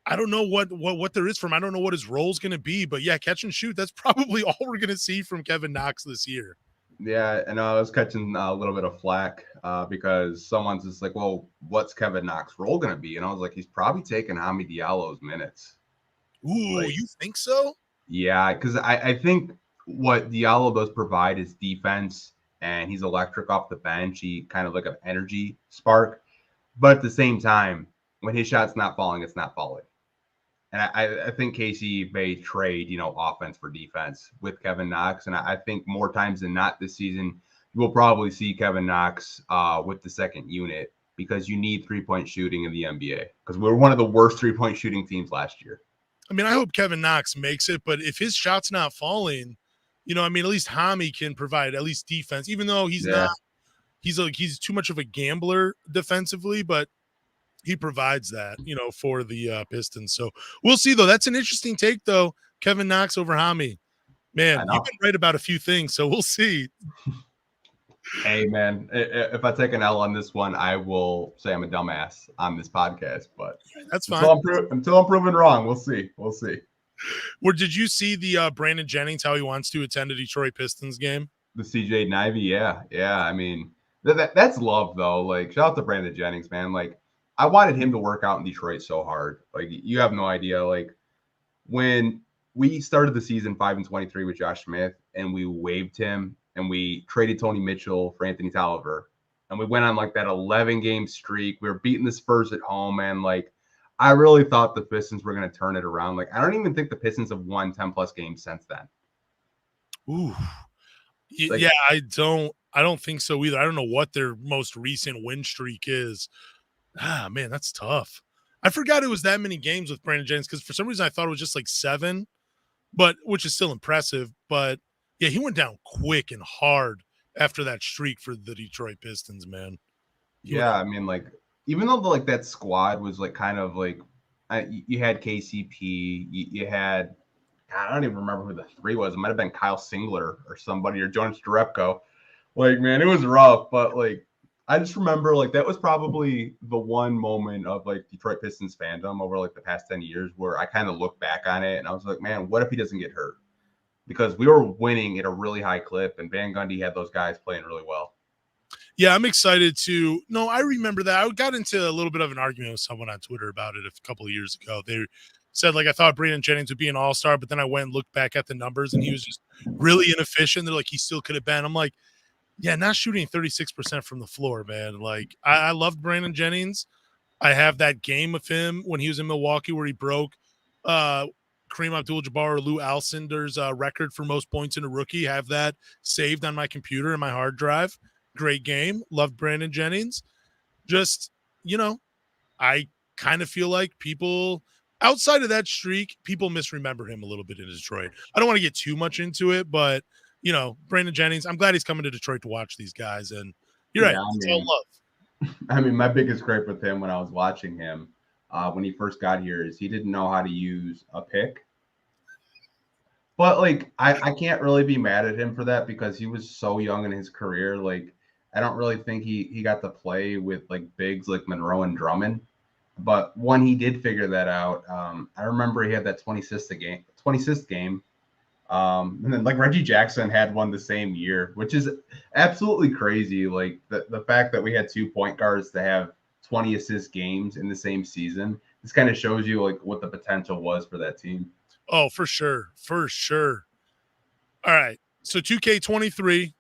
I don't know what there is from him. I don't know what his role is going to be, but yeah, catch and shoot, that's probably all we're going to see from Kevin Knox this year. Yeah, and I was catching a little bit of flack because someone's just like, well, what's Kevin Knox's role going to be? And I was like, he's probably taking Hamid Diallo's minutes. Ooh, you think so? Yeah, because I think what Diallo does provide is defense, and he's electric off the bench. He kind of like an energy spark. But at the same time, when his shot's not falling, it's not falling. And I think KC may trade, offense for defense with Kevin Knox. And I think more times than not this season, we'll probably see Kevin Knox with the second unit because you need 3-point shooting in the NBA because we were one of the worst 3-point shooting teams last year. I mean, I hope Kevin Knox makes it, but if his shot's not falling, at least Hami can provide at least defense, even though he's too much of a gambler defensively, but he provides that, for the Pistons. So we'll see, though. That's an interesting take, though. Kevin Knox over Hami. Man, you've been right about a few things, so we'll see. Hey, man, if I take an L on this one, I will say I'm a dumbass on this podcast. But that's fine. Until I'm proven wrong, we'll see. We'll see. Well, did you see the Brandon Jennings, how he wants to attend a Detroit Pistons game? The CJ Nivey, yeah. I mean, that's love, though. Like, shout out to Brandon Jennings, man. Like, I wanted him to work out in Detroit so hard. Like, you have no idea. Like, when we started the season 5-23 with Josh Smith and we waived him and we traded Tony Mitchell for Anthony Tolliver and we went on like that 11-game streak. We were beating the Spurs at home, man. Like, I really thought the Pistons were going to turn it around. Like, I don't even think the Pistons have won 10-plus games since then. Ooh. Yeah, I don't think so either. I don't know what their most recent win streak is. Man, that's tough. I forgot it was that many games with Brandon Jennings because for some reason I thought it was just like 7, but which is still impressive. But yeah, he went down quick and hard after that streak for the Detroit Pistons, man. I mean, like, even though that squad was like kind of like you had KCP, you had I don't even remember who the 3 was. It might have been Kyle Singler or somebody or Jonas Jerebko. Like, man, it was rough, but like I just remember like that was probably the one moment of like Detroit Pistons fandom over like the past 10 years where I kind of look back on it and I was like, man, what if he doesn't get hurt? Because we were winning at a really high clip and Van Gundy had those guys playing really well. Yeah, I'm excited to. No, I remember that. I got into a little bit of an argument with someone on Twitter about it a couple of years ago. They said, like, I thought Brandon Jennings would be an all-star, but then I went and looked back at the numbers, and he was just really inefficient. They're like, he still could have been. I'm like, yeah, not shooting 36% from the floor, man. Like, I loved Brandon Jennings. I have that game of him when he was in Milwaukee where he broke Kareem Abdul-Jabbar or Lou Alcindor's record for most points in a rookie. Have that saved on my computer and my hard drive. Great game. Loved Brandon Jennings. Just, I kind of feel like people outside of that streak, people misremember him a little bit in Detroit. I don't want to get too much into it, but, Brandon Jennings, I'm glad he's coming to Detroit to watch these guys. And you're right. It's all love. I mean, my biggest gripe with him when I was watching him when he first got here is he didn't know how to use a pick. But, like, I can't really be mad at him for that because he was so young in his career. Like, I don't really think he got to play with, like, bigs like Monroe and Drummond. But when he did figure that out, I remember he had that 20-assist game. And then, like, Reggie Jackson had one the same year, which is absolutely crazy. Like, the fact that we had 2 point guards to have 20-assist games in the same season, this kind of shows you, like, what the potential was for that team. Oh, for sure. For sure. All right. So 2K23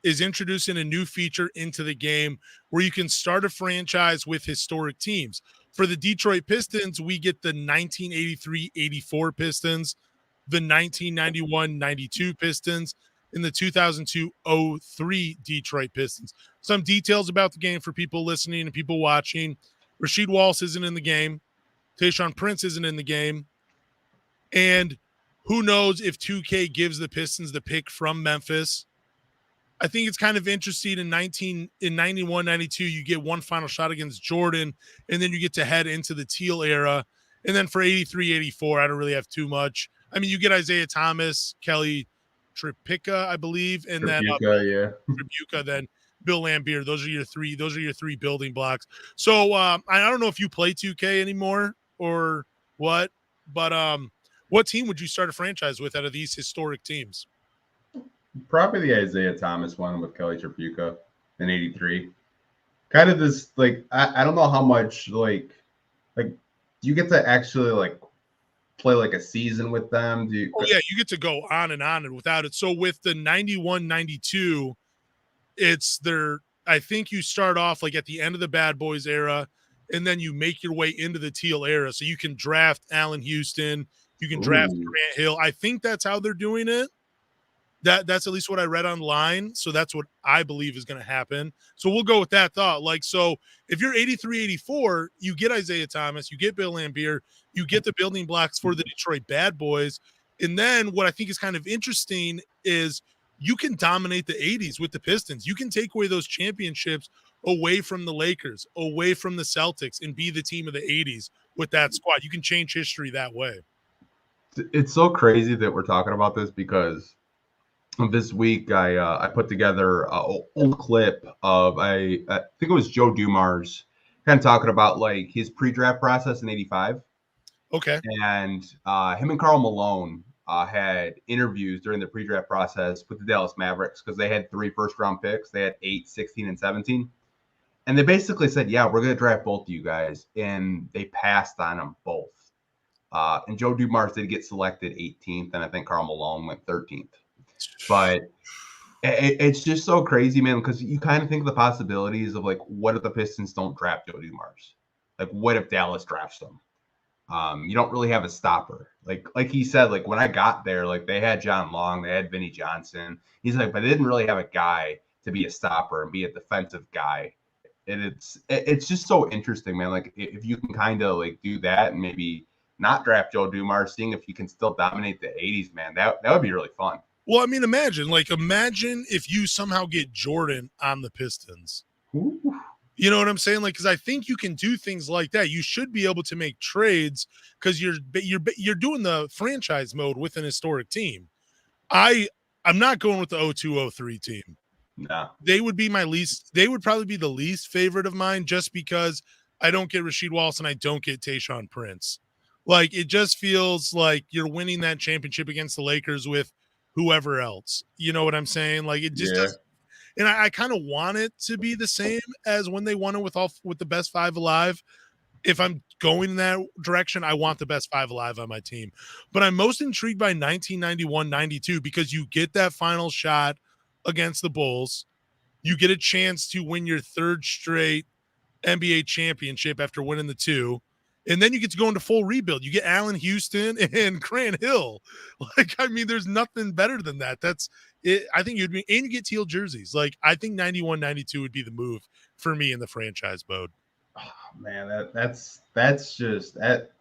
is introducing a new feature into the game where you can start a franchise with historic teams. For the Detroit Pistons, we get the 1983-84 Pistons, the 1991-92 Pistons, and the 2002-03 Detroit Pistons. Some details about the game for people listening and people watching. Rasheed Wallace isn't in the game. Tayshaun Prince isn't in the game. And who knows if 2K gives the Pistons the pick from Memphis. I think it's kind of interesting in 91, 92, you get one final shot against Jordan, and then you get to head into the Teal era. And then for 83, 84, I don't really have too much. I mean, you get Isaiah Thomas, Kelly Tripica, I believe, and Tribuca, then Bill Lambier. Those are your three building blocks. So I don't know if you play 2K anymore or what, but what team would you start a franchise with out of these historic teams? Probably the Isaiah Thomas one with Kelly Tripucka in 83. Kind of this, like, I don't know how much, like you get to actually, like, play like a season with them? Oh yeah, you get to go on and without it. So with the 91-92, it's their, I think you start off like at the end of the Bad Boys era, and then you make your way into the Teal era. So you can draft Allen Houston, you can draft Ooh. Grant Hill. I think that's how they're doing it. That's at least what I read online. So that's what I believe is going to happen. So we'll go with that thought. Like, so if you're 83, 84, you get Isaiah Thomas, you get Bill Laimbeer, you get the building blocks for the Detroit Bad Boys. And then what I think is kind of interesting is you can dominate the 80s with the Pistons. You can take away those championships away from the Lakers, away from the Celtics, and be the team of the 80s with that squad. You can change history that way. It's so crazy that we're talking about this because this week I put together an old clip of I think it was Joe Dumars kind of talking about like his pre-draft process in '85. Okay. And him and Karl Malone had interviews during the pre-draft process with the Dallas Mavericks because they had 3 first-round picks. They had 8, 16, and 17. And they basically said, yeah, we're going to draft both of you guys. And they passed on them both. And Joe Dumars did get selected 18th, and I think Karl Malone went 13th. But it's just so crazy, man, because you kind of think of the possibilities of, like, what if the Pistons don't draft Joe Dumars? Like, what if Dallas drafts him? You don't really have a stopper. Like he said, like, when I got there, like, they had John Long, they had Vinnie Johnson. He's like, but they didn't really have a guy to be a stopper and be a defensive guy. And it's just so interesting, man. Like, if you can kind of, like, do that and maybe not draft Joe Dumars, seeing if you can still dominate the 80s, man, that would be really fun. Well, I mean, imagine if you somehow get Jordan on the Pistons. Ooh. You know what I'm saying? Like, because I think you can do things like that. You should be able to make trades because you're doing the franchise mode with an historic team. I'm not going with the 02-03 team. No. They would be they would probably be the least favorite of mine just because I don't get Rasheed Wallace and I don't get Tayshaun Prince. Like, it just feels like you're winning that championship against the Lakers with whoever else. You know what I'm saying? Like, it just doesn't. And I kind of want it to be the same as when they won it with the best 5 alive. If I'm going in that direction, I want the best 5 alive on my team. But I'm most intrigued by 1991-92 because you get that final shot against the Bulls. You get a chance to win your 3rd straight NBA championship after winning the 2. And then you get to go into full rebuild. You get Allen Houston and Grant Hill. Like, I mean, there's nothing better than that. That's it. I think you'd be, and you get teal jerseys. Like, I think 91-92 would be the move for me in the franchise mode. Oh, man, that's just that.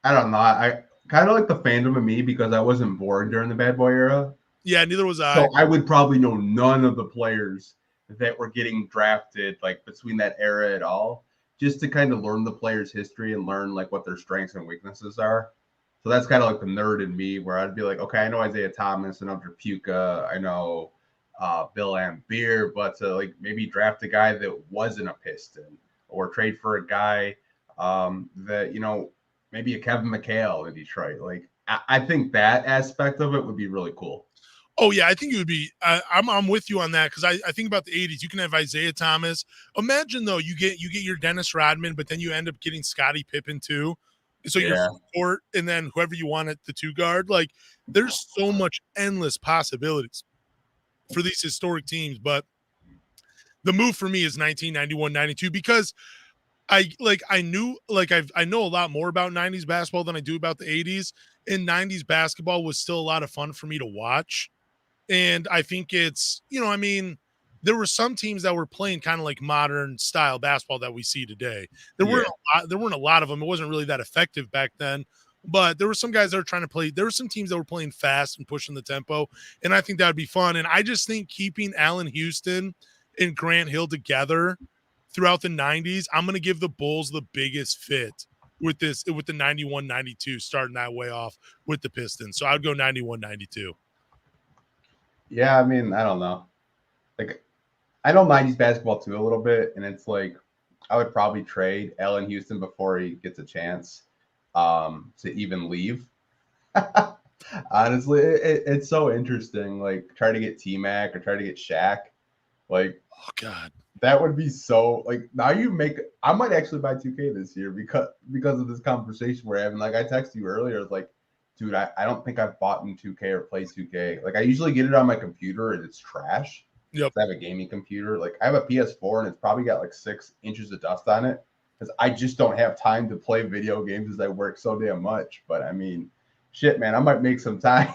I don't know. I kind of like the fandom of me because I wasn't born during the Bad Boy era. Yeah, neither was I. So I would probably know none of the players that were getting drafted like between that era at all. Just to kind of learn the players' history and learn like what their strengths and weaknesses are. So that's kind of like the nerd in me where I'd be like, okay, I know Isaiah Thomas and Under Puka. I know Bill Laimbeer, but to like maybe draft a guy that wasn't a Piston or trade for a guy that, you know, maybe a Kevin McHale in Detroit. Like, I think that aspect of it would be really cool. Oh yeah, I think it would be. I'm with you on that because I think about the 80s. You can have Isaiah Thomas. Imagine though, you get your Dennis Rodman, but then you end up getting Scottie Pippen too. So you're court, and then whoever you want at the 2 guard. Like, there's so much endless possibilities for these historic teams. But the move for me is 1991-92 because I know a lot more about 90s basketball than I do about the 80s. And 90s basketball was still a lot of fun for me to watch. And I think it's, you know, I mean, there were some teams that were playing kind of like modern style basketball that we see today. There weren't a lot of them. It wasn't really that effective back then, but there were some guys that were trying to play. There were some teams that were playing fast and pushing the tempo. And I think that would be fun. And I just think keeping Allen Houston and Grant Hill together throughout the 90s, I'm going to give the Bulls the biggest fit with the 91-92 starting that way off with the Pistons. So I'd go 91-92. Yeah, I mean, I don't know. Like, I know 90s basketball too a little bit, and it's like I would probably trade Allen Houston before he gets a chance to even leave. Honestly, it's so interesting. Like, try to get T-Mac or try to get Shaq. Like, Oh God. That would be so like now you make I might actually buy 2K this year because of this conversation we're having. Like I texted you earlier, like, dude, I don't think I've bought in 2K or played 2K. Like I usually get it on my computer and it's trash. Yep. I have a gaming computer. Like I have a PS4 and it's probably got like 6 inches of dust on it because I just don't have time to play video games as I work so damn much. But I mean, shit, man, I might make some time.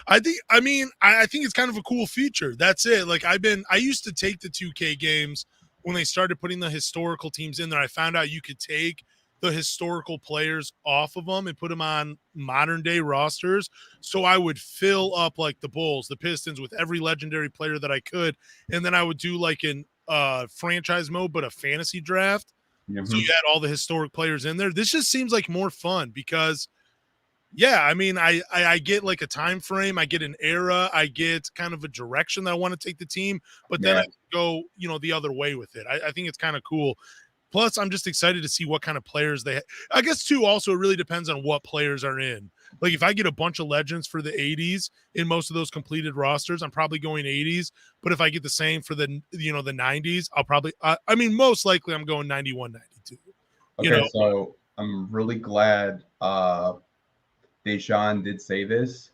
I think it's kind of a cool feature. That's it. Like I used to take the 2K games when they started putting the historical teams in there. I found out you could take the historical players off of them and put them on modern day rosters. So I would fill up like the Bulls, the Pistons with every legendary player that I could. And then I would do like an franchise mode, but a fantasy draft. Mm-hmm. So you had all the historic players in there. This just seems like more fun because yeah, I mean, I get like a time frame, I get an era, I get kind of a direction that I want to take the team, but then I go, the other way with it. I think it's kind of cool. Plus, I'm just excited to see what kind of players they I guess, too, also it really depends on what players are in. Like, if I get a bunch of legends for the 80s in most of those completed rosters, I'm probably going 80s. But if I get the same for the 90s, I'll probably most likely I'm going 91, 92. Okay, so I'm really glad Deshaun did say this.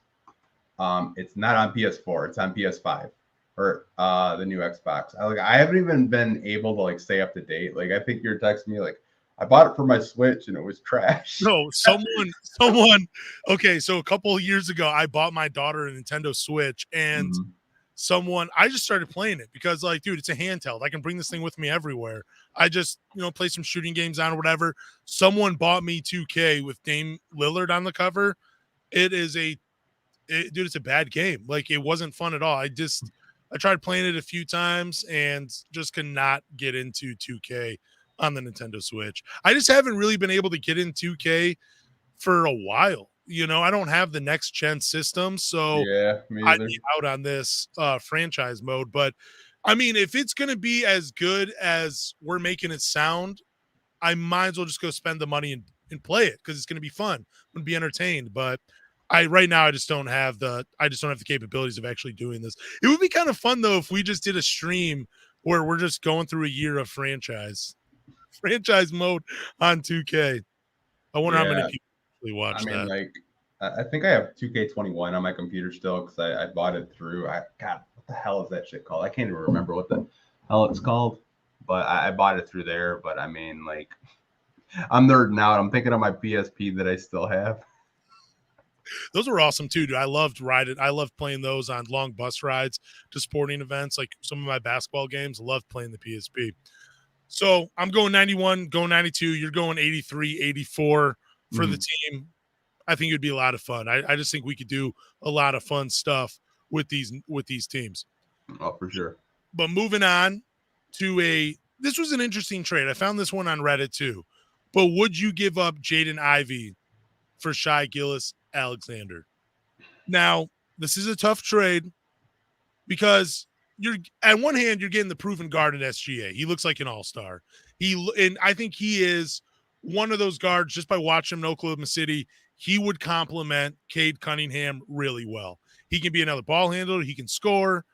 It's not on PS4. It's on PS5 or the new Xbox. I haven't even been able to like stay up to date. Like I think you're texting me like I bought it for my Switch and it was trash. No, someone. Okay, so a couple of years ago, I bought my daughter a Nintendo Switch, and I just started playing it because, like, dude, it's a handheld. I can bring this thing with me everywhere. I just, play some shooting games on or whatever. Someone bought me 2K with Dame Lillard on the cover. It's a bad game. Like, it wasn't fun at all. I tried playing it a few times and just could not get into 2K on the Nintendo Switch. I just haven't really been able to get in 2K for a while. I don't have the next gen system, so yeah, I'd be out on this franchise mode. But I mean, if it's going to be as good as we're making it sound, I might as well just go spend the money and play it because it's going to be fun. I'm going to be entertained. But right now I just don't have the capabilities of actually doing this. It would be kind of fun though if we just did a stream where we're just going through a year of franchise mode on 2K. I wonder how many people actually watch that. Like, I think I have 2K21 on my computer still because I bought it through. God, what the hell is that shit called? I can't even remember what the hell it's called, but I bought it through there. But I mean, like, I'm nerding out. I'm thinking of my PSP that I still have. Those were awesome too, dude. I loved riding. I loved playing those on long bus rides to sporting events, like some of my basketball games. Loved playing the PSP. So I'm going 91, going 92. You're going 83, 84 for the team. I think it would be a lot of fun. I just think we could do a lot of fun stuff with these teams. Oh, for sure. But moving on to this was an interesting trade. I found this one on Reddit too. But would you give up Jaden Ivey for Shai Gilgeous-Alexander? Now, this is a tough trade because you're at one hand you're getting the proven guard at SGA. He looks like an all-star. And I think he is one of those guards. Just by watching him in Oklahoma City, he would complement Cade Cunningham really well. He can be another ball handler. He can score,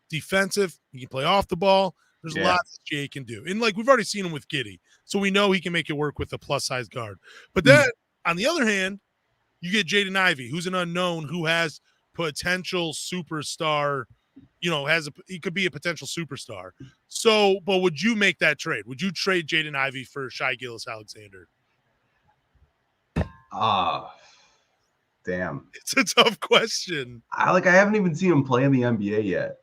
defensive. He can play off the ball. There's a lot that SGA can do. And like we've already seen him with Giddey, so we know he can make it work with a plus-size guard. But then on the other hand, you get Jaden Ivey, who's an unknown, who has potential superstar. He could be a potential superstar. So, but would you make that trade? Would you trade Jaden Ivey for Shai Gilgeous-Alexander? Damn. It's a tough question. I haven't even seen him play in the NBA yet.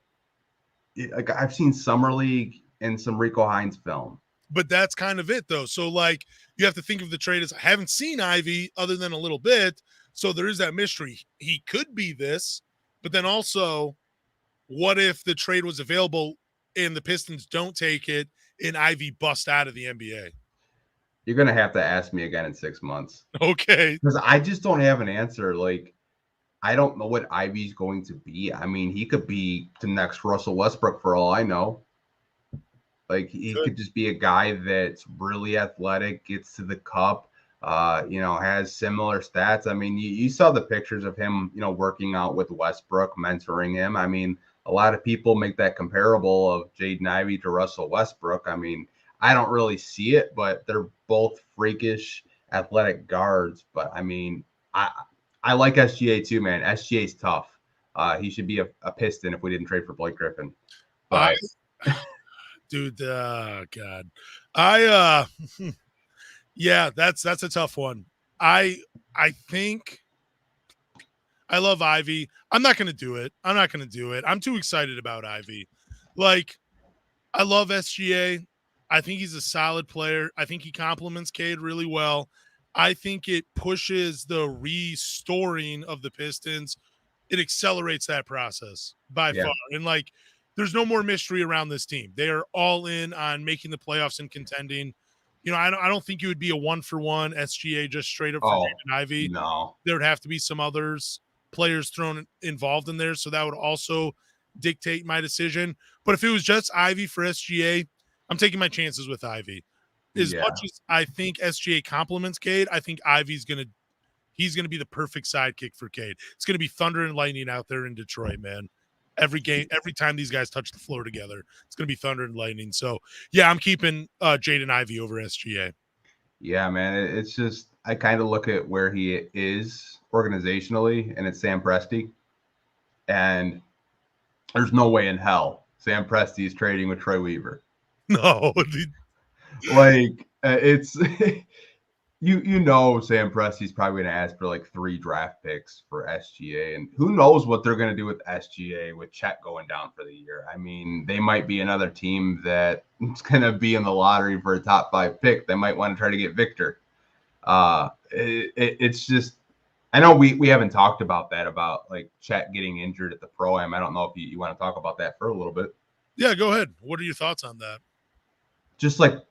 I've seen Summer League and some Rico Hines film. But that's kind of it, though. So, like, you have to think of the trade as I haven't seen Ivy other than a little bit. So there is that mystery. He could be this, but then also, what if the trade was available and the Pistons don't take it and Ivy bust out of the NBA? You're going to have to ask me again in 6 months. Okay. Because I just don't have an answer. Like, I don't know what Ivy's going to be. I mean, he could be the next Russell Westbrook for all I know. Like, he could just be a guy that's really athletic, gets to the cup, has similar stats. I mean, you saw the pictures of him, working out with Westbrook, mentoring him. I mean, a lot of people make that comparable of Jaden Ivey to Russell Westbrook. I mean, I don't really see it, but they're both freakish athletic guards. But I mean, I like SGA too, man. SGA's tough. He should be a Piston if we didn't trade for Blake Griffin. But dude, God, yeah, that's a tough one. I think I love Ivy. I'm not going to do it. I'm too excited about Ivy. Like, I love SGA. I think he's a solid player. I think he complements Cade really well. I think it pushes the restoring of the Pistons. It accelerates that process by far. And like, there's no more mystery around this team. They are all in on making the playoffs and contending. You know, I don't think it would be a 1-for-1 SGA just straight up for Jaden Ivey. No, there would have to be some players thrown involved in there. So that would also dictate my decision. But if it was just Ivy for SGA, I'm taking my chances with Ivy. As much as I think SGA compliments Cade, I think Ivy's he's gonna be the perfect sidekick for Cade. It's gonna be thunder and lightning out there in Detroit, man. Every game, every time these guys touch the floor together, it's gonna be thunder and lightning. So yeah, I'm keeping Jaden Ivey over SGA. Yeah, man. It's just I kind of look at where he is organizationally, and it's Sam Presti. And there's no way in hell Sam Presti is trading with Troy Weaver. No, like it's you know Sam Presti's probably going to ask for like 3 draft picks for SGA, and who knows what they're going to do with SGA with Chet going down for the year. I mean, they might be another team that's going to be in the lottery for a top 5 pick. They might want to try to get Victor. It's just I know we haven't talked about that, about like Chet getting injured at the Pro-Am. I don't know if you want to talk about that for a little bit. Yeah, go ahead. What are your thoughts on that? Just like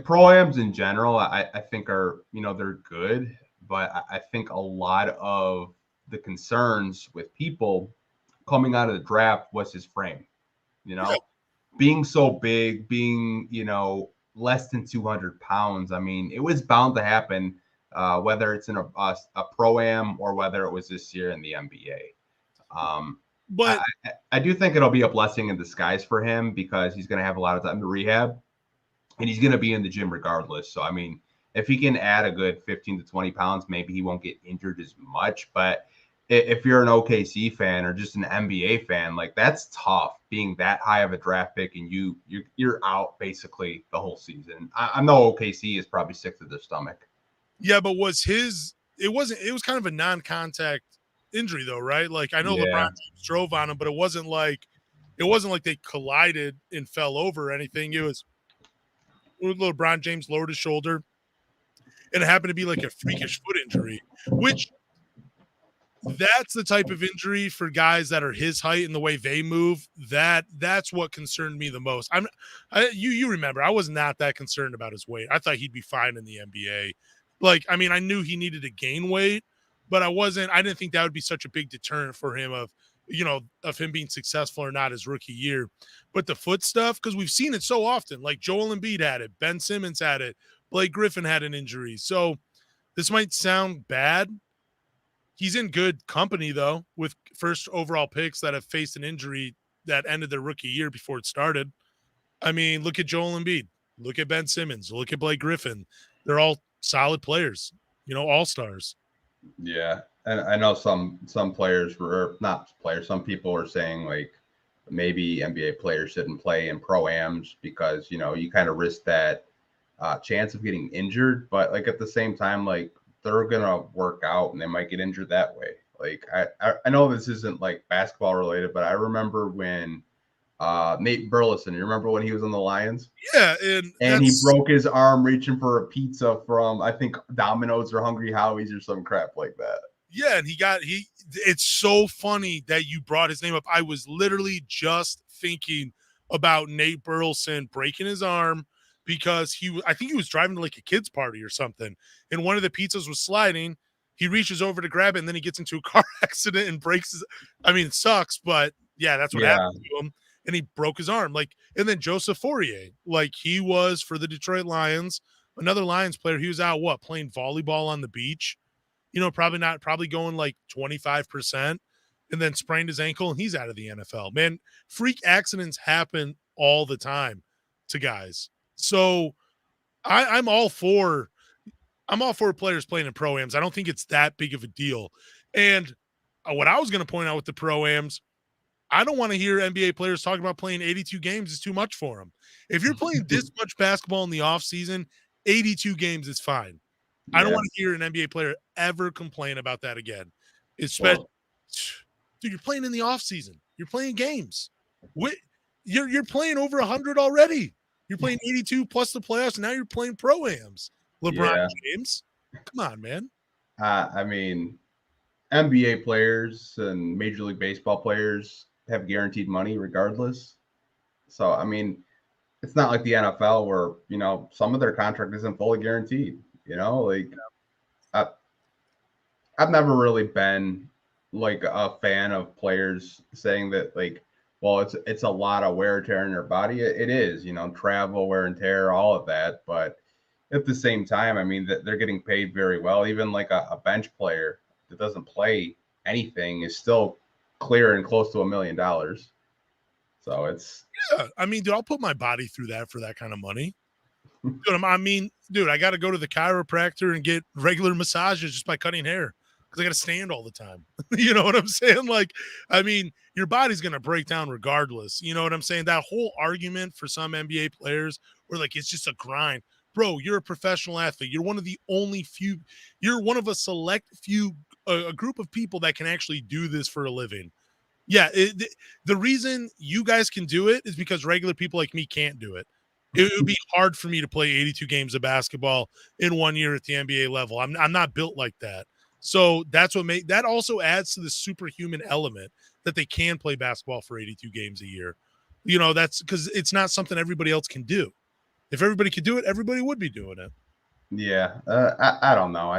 Pro-Ams in general, I think are, they're good, but I think a lot of the concerns with people coming out of the draft was his frame, being so big, being, less than 200 pounds. I mean, it was bound to happen, whether it's in a Pro-Am or whether it was this year in the NBA. But I do think it'll be a blessing in disguise for him because he's going to have a lot of time to rehab. And he's going to be in the gym regardless. So, I mean, if he can add a good 15 to 20 pounds, maybe he won't get injured as much. But if you're an OKC fan or just an NBA fan, like that's tough being that high of a draft pick and you're out basically the whole season. I know OKC is probably sick to their stomach. Yeah, but it was kind of a non-contact injury though, right? Like I know LeBron James drove on him, but it wasn't like they collided and fell over or anything. It was LeBron James lowered his shoulder, and it happened to be like a freakish foot injury, which that's the type of injury for guys that are his height and the way they move. That's what concerned me the most. You remember, I was not that concerned about his weight. I thought he'd be fine in the NBA. Like, I mean, I knew he needed to gain weight, but I didn't think that would be such a big deterrent for him of him being successful or not his rookie year. But the foot stuff, because we've seen it so often, like Joel Embiid had it, Ben Simmons had it, Blake Griffin had an injury. So this might sound bad. He's in good company, though, with first overall picks that have faced an injury that ended their rookie year before it started. I mean, look at Joel Embiid. Look at Ben Simmons. Look at Blake Griffin. They're all solid players, all-stars. Yeah. And I know some players some people were saying like maybe NBA players shouldn't play in Pro-Ams because, you kind of risk that chance of getting injured. But like at the same time, like they're going to work out and they might get injured that way. Like I know this isn't like basketball related, but I remember when Nate Burleson, you remember when he was on the Lions? Yeah. And he broke his arm reaching for a pizza from, I think, Domino's or Hungry Howie's or some crap like that. Yeah, and it's so funny that you brought his name up. I was literally just thinking about Nate Burleson breaking his arm because I think he was driving to like a kid's party or something, and one of the pizzas was sliding. He reaches over to grab it, and then he gets into a car accident and breaks his. I mean, it sucks, but yeah, that's what happened to him, and he broke his arm. Like, and then Joseph Fourier, like he was for the Detroit Lions, another Lions player. He was out playing volleyball on the beach. Probably going like 25%. and then sprained his ankle, and he's out of the NFL. Man, freak accidents happen all the time to guys. So I'm all for players playing in pro-ams. I don't think it's that big of a deal. And what I was going to point out with the pro-ams, I don't want to hear NBA players talking about playing 82 games is too much for them. If you're playing this much basketball in the offseason, 82 games is fine. I don't want to hear an NBA player ever complain about that again. Especially, dude, you're playing in the offseason. You're playing games. You're playing over 100 already. You're playing 82 plus the playoffs, and now you're playing pro-ams. LeBron James. Come on, man. I mean, NBA players and Major League Baseball players have guaranteed money regardless. So, I mean, it's not like the NFL where, you know, some of their contract isn't fully guaranteed, you know, like I've never really been like a fan of players saying that, like, well, it's a lot of wear and tear in their body. It is, you know, travel, wear and tear, all of that. But at the same time, I mean, that they're getting paid very well. Even like a bench player that doesn't play anything is still clear and close to $1 million. So it's I mean, dude, I'll put my body through that for that kind of money. Dude, I got to go to the chiropractor and get regular massages just by cutting hair because I got to stand all the time. You know what I'm saying? Like, I mean, your body's going to break down regardless. You know what I'm saying? That whole argument for some NBA players where, like, it's just a grind. Bro, you're a professional athlete. You're one of the only few, you're one of a select few, a group of people that can actually do this for a living. Yeah, the reason you guys can do it is because regular people like me can't do it. It would be hard for me to play 82 games of basketball in 1 year at the NBA level. I'm not built like that. So that's what that also adds to the superhuman element that they can play basketball for 82 games a year. You know, that's because it's not something everybody else can do. If everybody could do it, everybody would be doing it. Yeah, I don't know.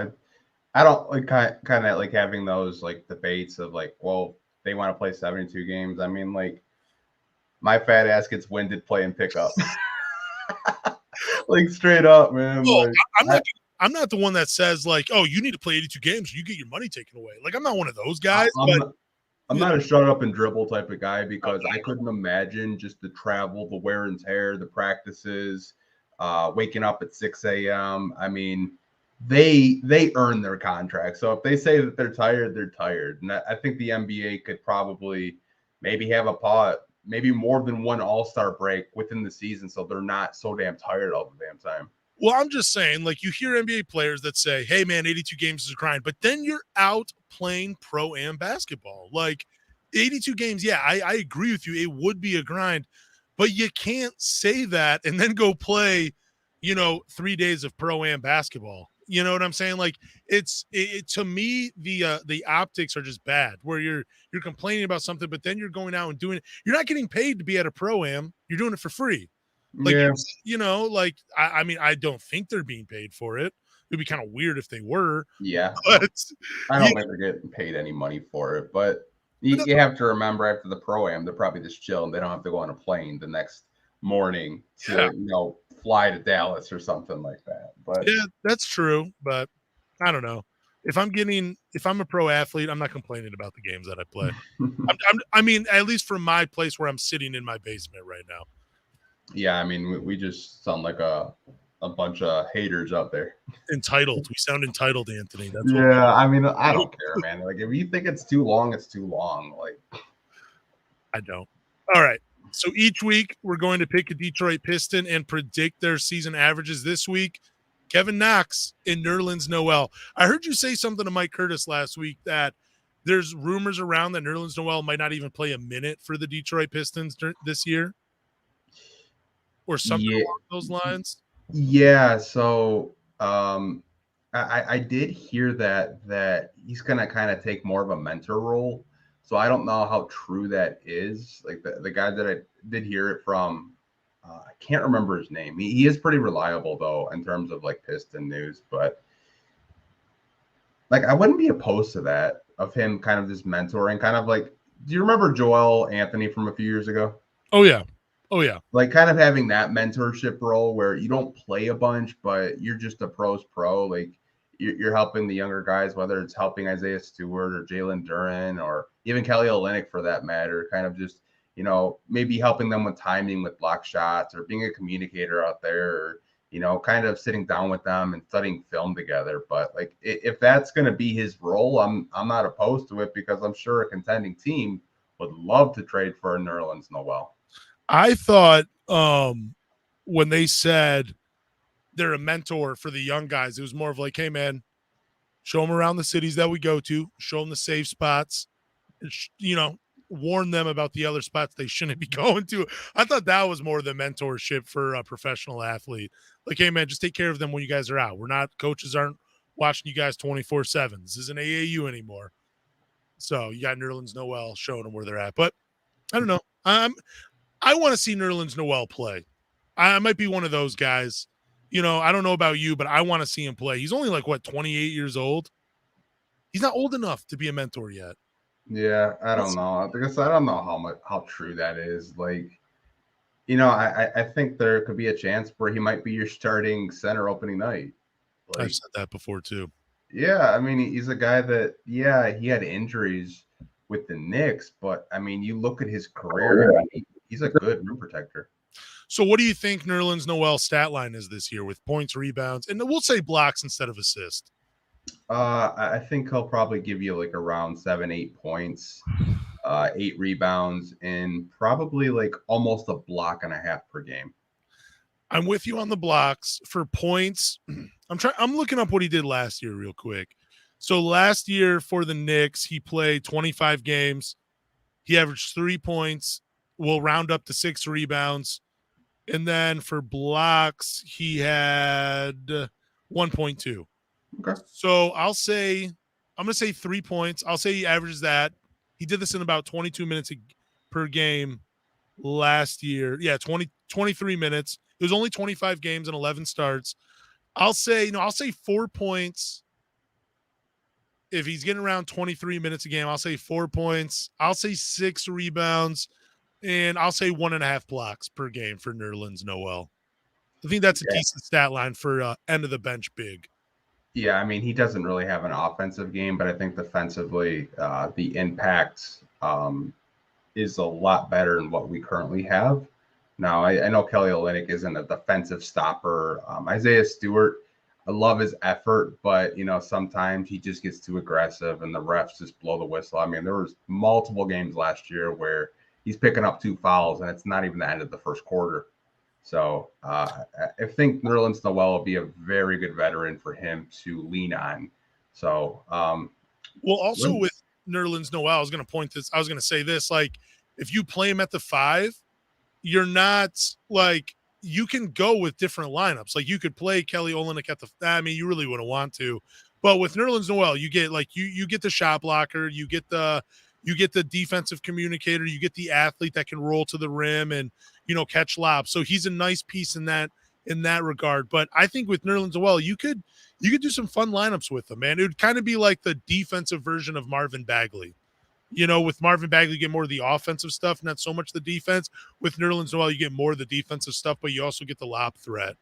I don't like kind of like having those like debates of like, well, they want to play 72 games. I mean, like, my fat ass gets winded playing pickup. Like, straight up, man. Oh, like, I'm not the one that says like, oh, you need to play 82 games, you get your money taken away. Like, I'm not one of those guys. I'm not a shut up and dribble type of guy because I couldn't imagine just the travel, the wear and tear, the practices, waking up at 6 a.m. I mean, they earn their contract. So if they say that they're tired, they're tired. And I think the NBA could probably maybe have maybe more than one all-star break within the season so they're not so damn tired all the damn time. Well, I'm just saying, like, you hear NBA players that say, hey, man, 82 games is a grind, but then you're out playing pro-am basketball. Like, 82 games, yeah, I agree with you. It would be a grind, but you can't say that and then go play, 3 days of pro-am basketball. You know what I'm saying? Like, to me, the optics are just bad where you're complaining about something, but then you're going out and doing it. You're not getting paid to be at a pro-am. You're doing it for free. Like, I mean, I don't think they're being paid for it. It'd be kind of weird if they were. Yeah. But, I don't think they're getting paid any money for it, but you have to remember after the pro-am, they're probably just chilling. They don't have to go on a plane the next morning to, fly to Dallas or something like that. But yeah, that's true. But I don't know. If I'm a pro athlete, I'm not complaining about the games that I play. I mean, at least from my place where I'm sitting in my basement right now. Yeah, I mean, we just sound like a bunch of haters out there. Entitled. We sound entitled, Anthony. That's I mean, I don't care, man. Like, if you think it's too long, it's too long. Like, I don't. All right. So each week we're going to pick a Detroit Piston and predict their season averages. This week, Kevin Knox and Nerlens Noel. I heard you say something to Mike Curtis last week that there's rumors around that Nerlens Noel might not even play a minute for the Detroit Pistons this year. Or something along those lines. Yeah, so I did hear that he's gonna kind of take more of a mentor role. So I don't know how true that is. Like the guy that I did hear it from, I can't remember his name. He is pretty reliable though in terms of like Piston news, but like I wouldn't be opposed to that of him kind of just mentoring, kind of like. Do you remember Joel Anthony from a few years ago? Oh yeah. Like kind of having that mentorship role where you don't play a bunch, but you're just a pro's pro. Like you're helping the younger guys, whether it's helping Isaiah Stewart or Jalen Duren or even Kelly Olynyk for that matter, kind of just, maybe helping them with timing with block shots or being a communicator out there, or, kind of sitting down with them and studying film together. But like, if that's going to be his role, I'm not opposed to it, because I'm sure a contending team would love to trade for a Nerlens Noel. I thought when they said they're a mentor for the young guys, it was more of like, hey, man, show them around the cities that we go to, show them the safe spots, and, warn them about the other spots they shouldn't be going to. I thought that was more the mentorship for a professional athlete. Like, hey, man, just take care of them when you guys are out. Coaches aren't watching you guys 24/7. This isn't AAU anymore. So you got Nerlens Noel showing them where they're at. But I don't know. I want to see Nerlens Noel play. I might be one of those guys. I don't know about you, but I want to see him play. He's only 28 years old. He's not old enough to be a mentor yet. Yeah, I don't know. Because I don't know how true that is. Like, I think there could be a chance where he might be your starting center opening night. Like, I've said that before too. Yeah, I mean, he's a guy that, he had injuries with the Knicks, but I mean, you look at his career, I mean, he's a good rim protector. So what do you think Nerlens Noel's stat line is this year with points, rebounds, and we'll say blocks instead of assists? I think he'll probably give you like around 7-8 points, 8 rebounds, and probably like almost a block and a half per game. I'm with you on the blocks. For points, I'm looking up what he did last year real quick. So last year for the Knicks, he played 25 games. He averaged 3 points. We'll round up to 6 rebounds. And then for blocks, he had 1.2. Okay. So I'm going to say 3 points. I'll say he averages that. He did this in about 22 minutes per game last year. Yeah, 23 minutes. It was only 25 games and 11 starts. I'll say 4 points. If he's getting around 23 minutes a game, I'll say 4 points. I'll say 6 rebounds, and I'll say 1.5 blocks per game for Nerlens Noel. I think that's a decent stat line for end of the bench big. Yeah, I mean, he doesn't really have an offensive game, but I think defensively, the impact is a lot better than what we currently have. Now, I know Kelly Olynyk isn't a defensive stopper. Isaiah Stewart, I love his effort, but, sometimes he just gets too aggressive and the refs just blow the whistle. I mean, there was multiple games last year where he's picking up 2 fouls and it's not even the end of the first quarter. So I think Nerlens Noel will be a very good veteran for him to lean on. So, also with Nerlens Noel, I was going to say this, like, if you play him at the 5, you're not like, you can go with different lineups. Like, you could play Kelly Olynyk at the, I mean, you really wouldn't want to, but with Nerlens Noel, you get like, you get the shot blocker, you get the defensive communicator, you get the athlete that can roll to the rim and, catch lobs. So he's a nice piece in that regard. But I think with Nerlens Noel, you could do some fun lineups with him, man. It would kind of be like the defensive version of Marvin Bagley. With Marvin Bagley, you get more of the offensive stuff, not so much the defense. With Nerlens Noel, you get more of the defensive stuff, but you also get the lob threat,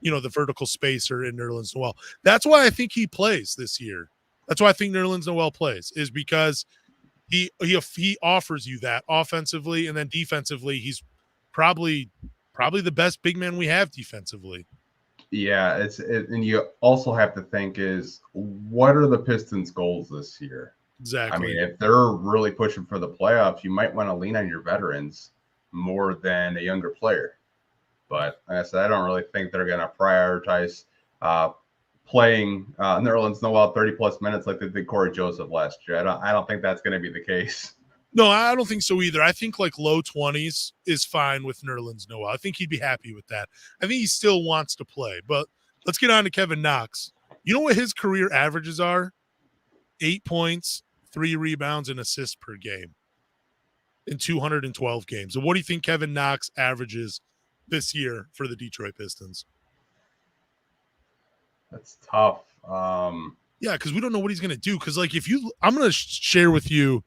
the vertical spacer in Nerlens Noel. That's why I think he plays this year. That's why I think Nerlens Noel plays, is because he offers you that offensively, and then defensively, he's probably the best big man we have defensively. Yeah, and you also have to think is, what are the Pistons' goals this year? Exactly. I mean, if they're really pushing for the playoffs, you might want to lean on your veterans more than a younger player. But like I said, I don't really think they're going to prioritize playing Nerlens Noel 30+ minutes like they did Corey Joseph last year. I don't think that's going to be the case. No, I don't think so either. I think like low 20s is fine with Nerlens Noel. I think he'd be happy with that. I think he still wants to play. But let's get on to Kevin Knox. You know what his career averages are? 8 points, 3 rebounds, and assists per game in 212 games. So what do you think Kevin Knox averages this year for the Detroit Pistons? That's tough. Yeah, because we don't know what he's going to do. Because, like, I'm going to share with you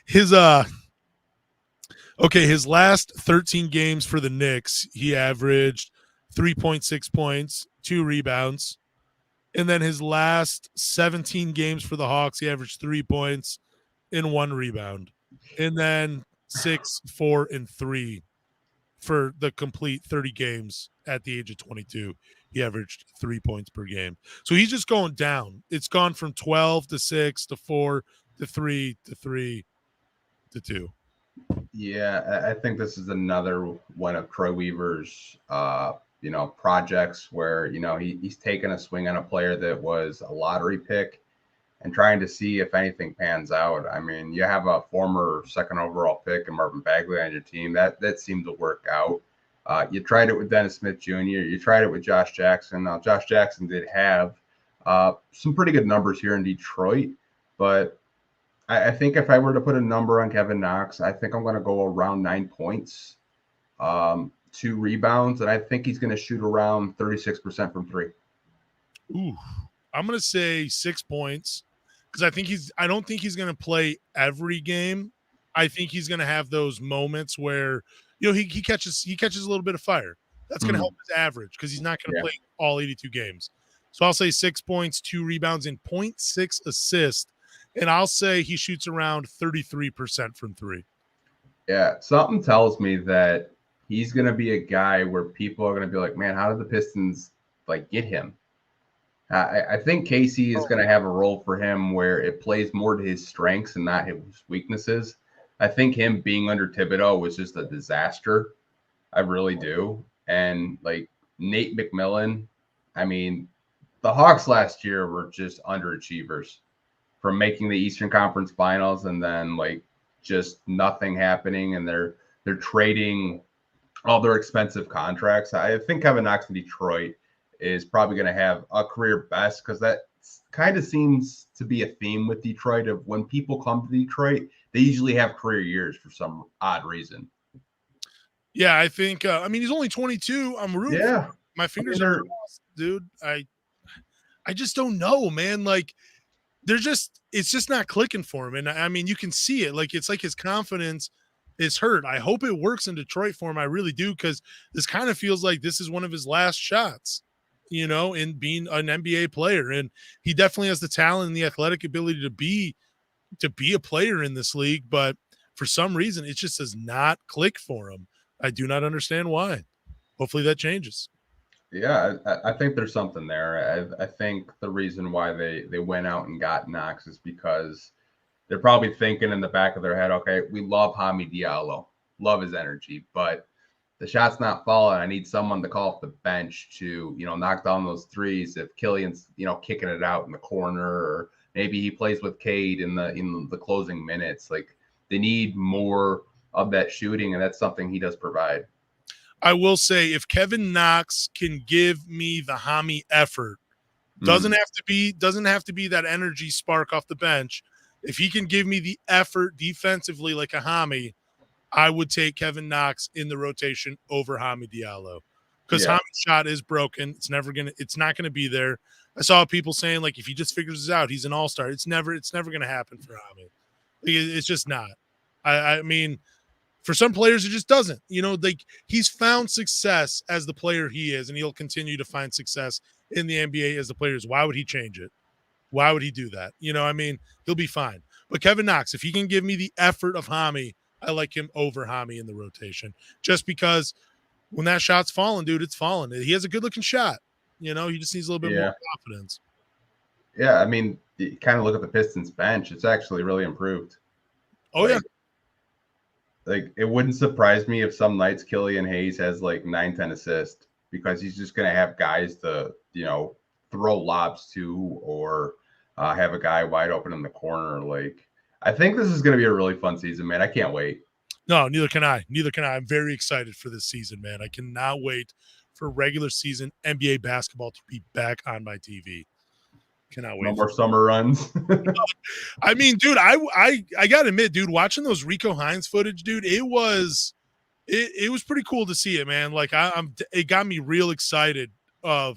his last 13 games for the Knicks, he averaged 3.6 points, 2 rebounds, And then his last 17 games for the Hawks, he averaged 3 points and 1 rebound. And then 6, 4, and 3 for the complete 30 games at the age of 22. He averaged 3 points per game. So he's just going down. It's gone from 12 to 6 to 4 to 3 to 3 to 2. Yeah, I think this is another one of Troy Weaver's, projects where, he's taken a swing on a player that was a lottery pick and trying to see if anything pans out. I mean, you have a former second overall pick and Marvin Bagley on your team. That seemed to work out. You tried it with Dennis Smith Jr. You tried it with Josh Jackson. Now, Josh Jackson did have some pretty good numbers here in Detroit, but I think if I were to put a number on Kevin Knox, I think I'm going to go around 9 points, 2 rebounds, and I think he's going to shoot around 36% from 3. Ooh, I'm going to say 6 points because I don't think he's going to play every game. I think he's going to have those moments where, he catches a little bit of fire. That's going to help his average because he's not going to play all 82 games. So I'll say 6 points, 2 rebounds, and 0.6 assists. And I'll say he shoots around 33% from 3. Yeah, something tells me that he's going to be a guy where people are going to be like, man, how did the Pistons get him? I think Casey is going to have a role for him where it plays more to his strengths and not his weaknesses. I think him being under Thibodeau was just a disaster. I really do. And Nate McMillan, I mean, the Hawks last year were just underachievers from making the Eastern Conference Finals and then just nothing happening, and they're trading all their expensive contracts. I think Kevin Knox in Detroit is probably going to have a career best because that kind of seems to be a theme with Detroit of when people come to Detroit, they usually have career years for some odd reason. Yeah, I think he's only 22. I'm rooting for him. My fingers are crossed, dude. I just don't know, man. It's just not clicking for him. And I mean, you can see it. It's like his confidence is hurt. I hope it works in Detroit for him. I really do, because this kind of feels like this is one of his last shots, in being an NBA player. And he definitely has the talent and the athletic ability to be a player in this league. But for some reason, it just does not click for him. I do not understand why. Hopefully that changes. Yeah, I think there's something there. I think the reason why they went out and got Knox is because they're probably thinking in the back of their head, okay, we love Hami Diallo, love his energy, but the shot's not falling. I need someone to call off the bench to, knock down those threes. If Killian's, kicking it out in the corner, or maybe he plays with Cade in the closing minutes. They need more of that shooting, and that's something he does provide. I will say, if Kevin Knox can give me the Hami effort, doesn't have to be that energy spark off the bench. If he can give me the effort defensively like a Hami, I would take Kevin Knox in the rotation over Hami Diallo, because Hami's shot is broken. It's not gonna be there. I saw people saying if he just figures this out, he's an all-star. It's never gonna happen for Hami. It's just not. I mean, for some players, it just doesn't. He's found success as the player he is, and he'll continue to find success in the NBA as the player is. Why would he change it? Why would he do that? He'll be fine. But Kevin Knox, if he can give me the effort of Hami, I like him over Hami in the rotation, just because when that shot's falling, dude, it's falling. He has a good-looking shot. He just needs a little bit more confidence. Yeah, I mean, you kind of look at the Pistons bench. It's actually really improved. Oh, yeah. It wouldn't surprise me if some nights Killian Hayes has 9-10 assists, because he's just going to have guys to, throw lobs to, or have a guy wide open in the corner. I think this is going to be a really fun season, man. I can't wait. No, neither can I. I'm very excited for this season, man. I cannot wait for regular season NBA basketball to be back on my TV. Cannot wait. No more summer runs. I mean, dude, I gotta admit, dude, watching those Rico Hines footage, dude, it was pretty cool to see it, man. It got me real excited for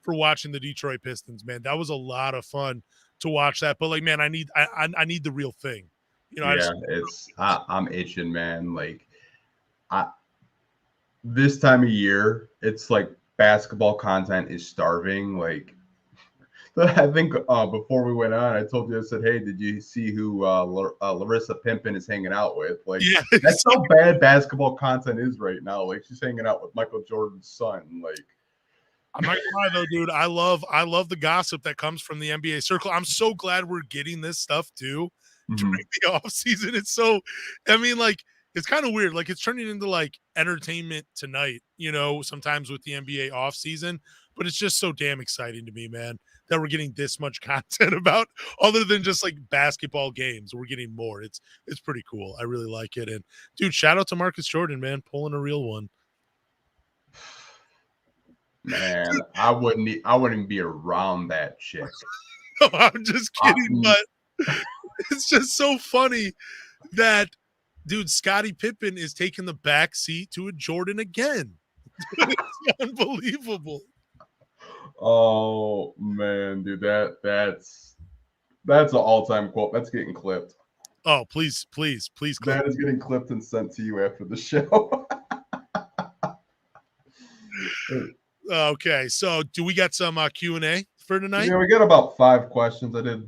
watching the Detroit Pistons, man. That was a lot of fun to watch that. But man, I need the real thing. I'm itching, man. This time of year, it's basketball content is starving. I think before we went on, I told you, I said, hey, did you see who Larissa Pimpin is hanging out with? Like, Yeah, that's how bad basketball content is right now. Like, she's hanging out with Michael Jordan's son. Like, I'm not gonna lie though, dude. I love the gossip that comes from the NBA circle. I'm so glad we're getting this stuff too during the off season. It's so, I mean, like it's kind of weird. Like it's turning into like entertainment tonight, sometimes with the NBA off season. But it's just so damn exciting to me, man, that we're getting this much content about other than just like basketball games. We're getting more. It's pretty cool. I really like it. And dude, shout out to Marcus Jordan, man, pulling a real one. man, I wouldn't be around that chick. No, I'm just kidding, but it's just so funny that, dude, Scottie Pippen is taking the back seat to a Jordan again. It's unbelievable. Oh man, dude, that's an all-time quote. That's getting clipped. Oh, please clip. That is getting clipped and sent to you after the show. Okay, so do we got some Q&A for tonight? Yeah, we got about 5 questions. I did,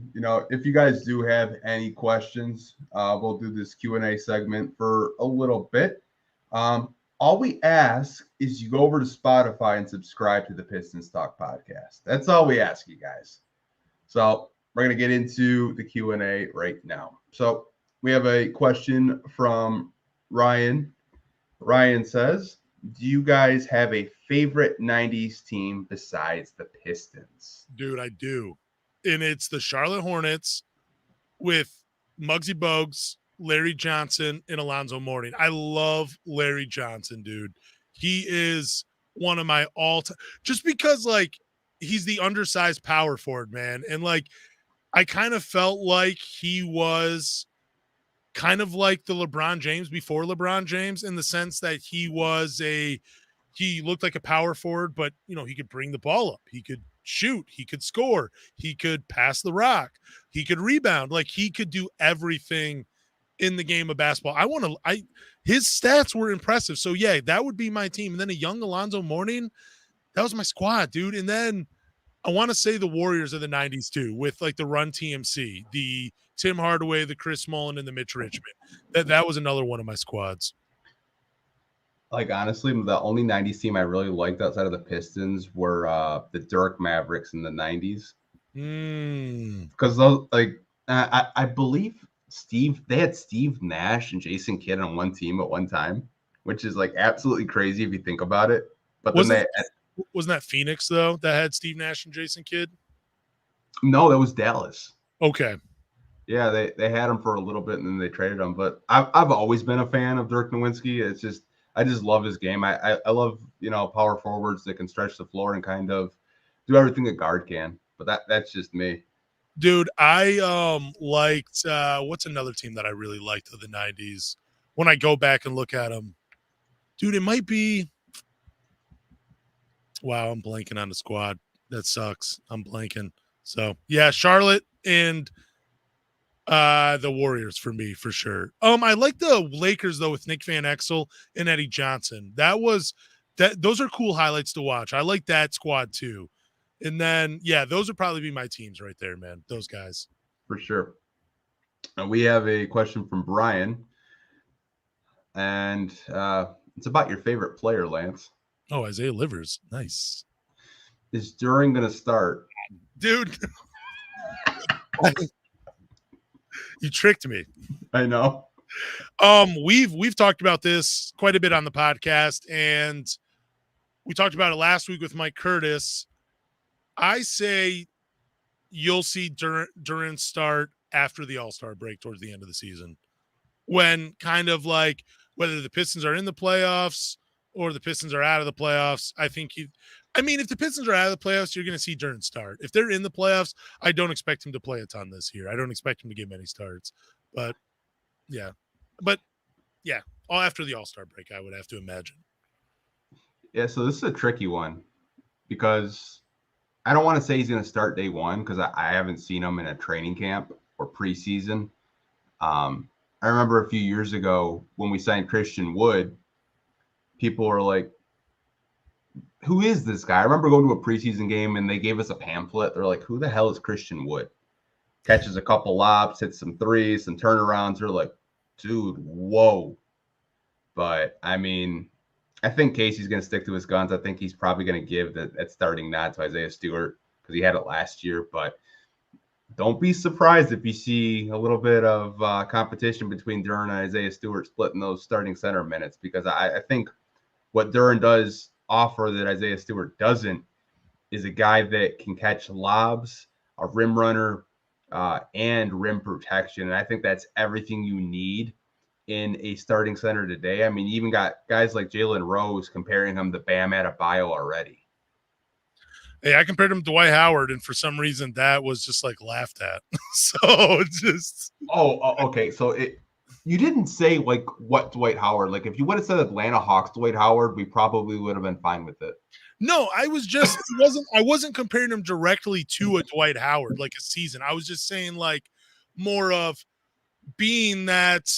if you guys do have any questions, we'll do this Q&A segment for a little bit. All we ask is you go over to Spotify and subscribe to the Pistons Talk Podcast. That's all we ask you guys. So we're going to get into the Q&A right now. So we have a question from Ryan. Ryan says, do you guys have a favorite 90s team besides the Pistons? Dude, I do. And it's the Charlotte Hornets with Muggsy Bogues, Larry Johnson, and Alonzo Mourning. I love Larry Johnson, dude. He is one of my all-time – just because, like, he's the undersized power forward, man. And, like, I kind of felt like he was – kind of like the LeBron James before LeBron James in the sense that he looked like a power forward, but he could bring the ball up. He could shoot. He could score. He could pass the rock. He could rebound. Like he could do everything in the game of basketball. His stats were impressive. So yeah, that would be my team. And then a young Alonzo Mourning, that was my squad, dude. And then I want to say the Warriors of the 90s too, with like the Run TMC, the Tim Hardaway, the Chris Mullin, and the Mitch Richmond. That was another one of my squads. Like, honestly, the only 90s team I really liked outside of the Pistons were the Dirk Mavericks in the 90s. Because those, like, I believe they had Steve Nash and Jason Kidd on one team at one time, which is like absolutely crazy if you think about it. But wasn't that Phoenix though that had Steve Nash and Jason Kidd? No, that was Dallas. Okay. Yeah, they had him for a little bit and then they traded him. But I've always been a fan of Dirk Nowitzki. It's just I just love his game. I love power forwards that can stretch the floor and kind of do everything a guard can. But that's just me. Dude, I liked what's another team that I really liked of the 90s when I go back and look at them. Dude, it might be wow, I'm blanking on the squad. That sucks. I'm blanking. So yeah, Charlotte and the Warriors for me for sure. I like the Lakers though with Nick Van Exel and Eddie Johnson. Those are cool highlights to watch. I like that squad too. And then yeah, those would probably be my teams right there, man. Those guys. For sure. And we have a question from Brian. And it's about your favorite player, Lance. Oh, Isaiah Livers. Nice. Is Duren going to start? Dude. You tricked me. I know. We've talked about this quite a bit on the podcast, and we talked about it last week with Mike Curtis. I say you'll see Duren start after the All-Star break towards the end of the season, when kind of like whether the Pistons are in the playoffs or the Pistons are out of the playoffs. If the Pistons are out of the playoffs, you're going to see Duren start. If they're in the playoffs, I don't expect him to play a ton this year. I don't expect him to get many starts. But yeah, all after the All-Star break, I would have to imagine. Yeah, so this is a tricky one because I don't want to say he's going to start day one because I haven't seen him in a training camp or preseason. I remember a few years ago when we signed Christian Wood, people were like, who is this guy? I remember going to a preseason game and they gave us a pamphlet. They're like, who the hell is Christian Wood? Catches a couple lobs, hits some threes, some turnarounds. They're like, dude, whoa. But I mean, I think Casey's going to stick to his guns. I think he's probably going to give that starting nod to Isaiah Stewart because he had it last year. But don't be surprised if you see a little bit of competition between Duren and Isaiah Stewart splitting those starting center minutes, because I think what Duren does offer that Isaiah Stewart doesn't is a guy that can catch lobs, a rim runner, and rim protection. And I think that's everything you need in a starting center today. I mean, you even got guys like Jalen Rose comparing him to Bam Adebayo already. Hey, I compared him to Dwight Howard, and for some reason that was just like laughed at. So just okay. So you didn't say like what Dwight Howard. Like if you would have said Atlanta Hawks Dwight Howard, we probably would have been fine with it. No, I wasn't comparing him directly to a Dwight Howard like a season. I was just saying like more of being that,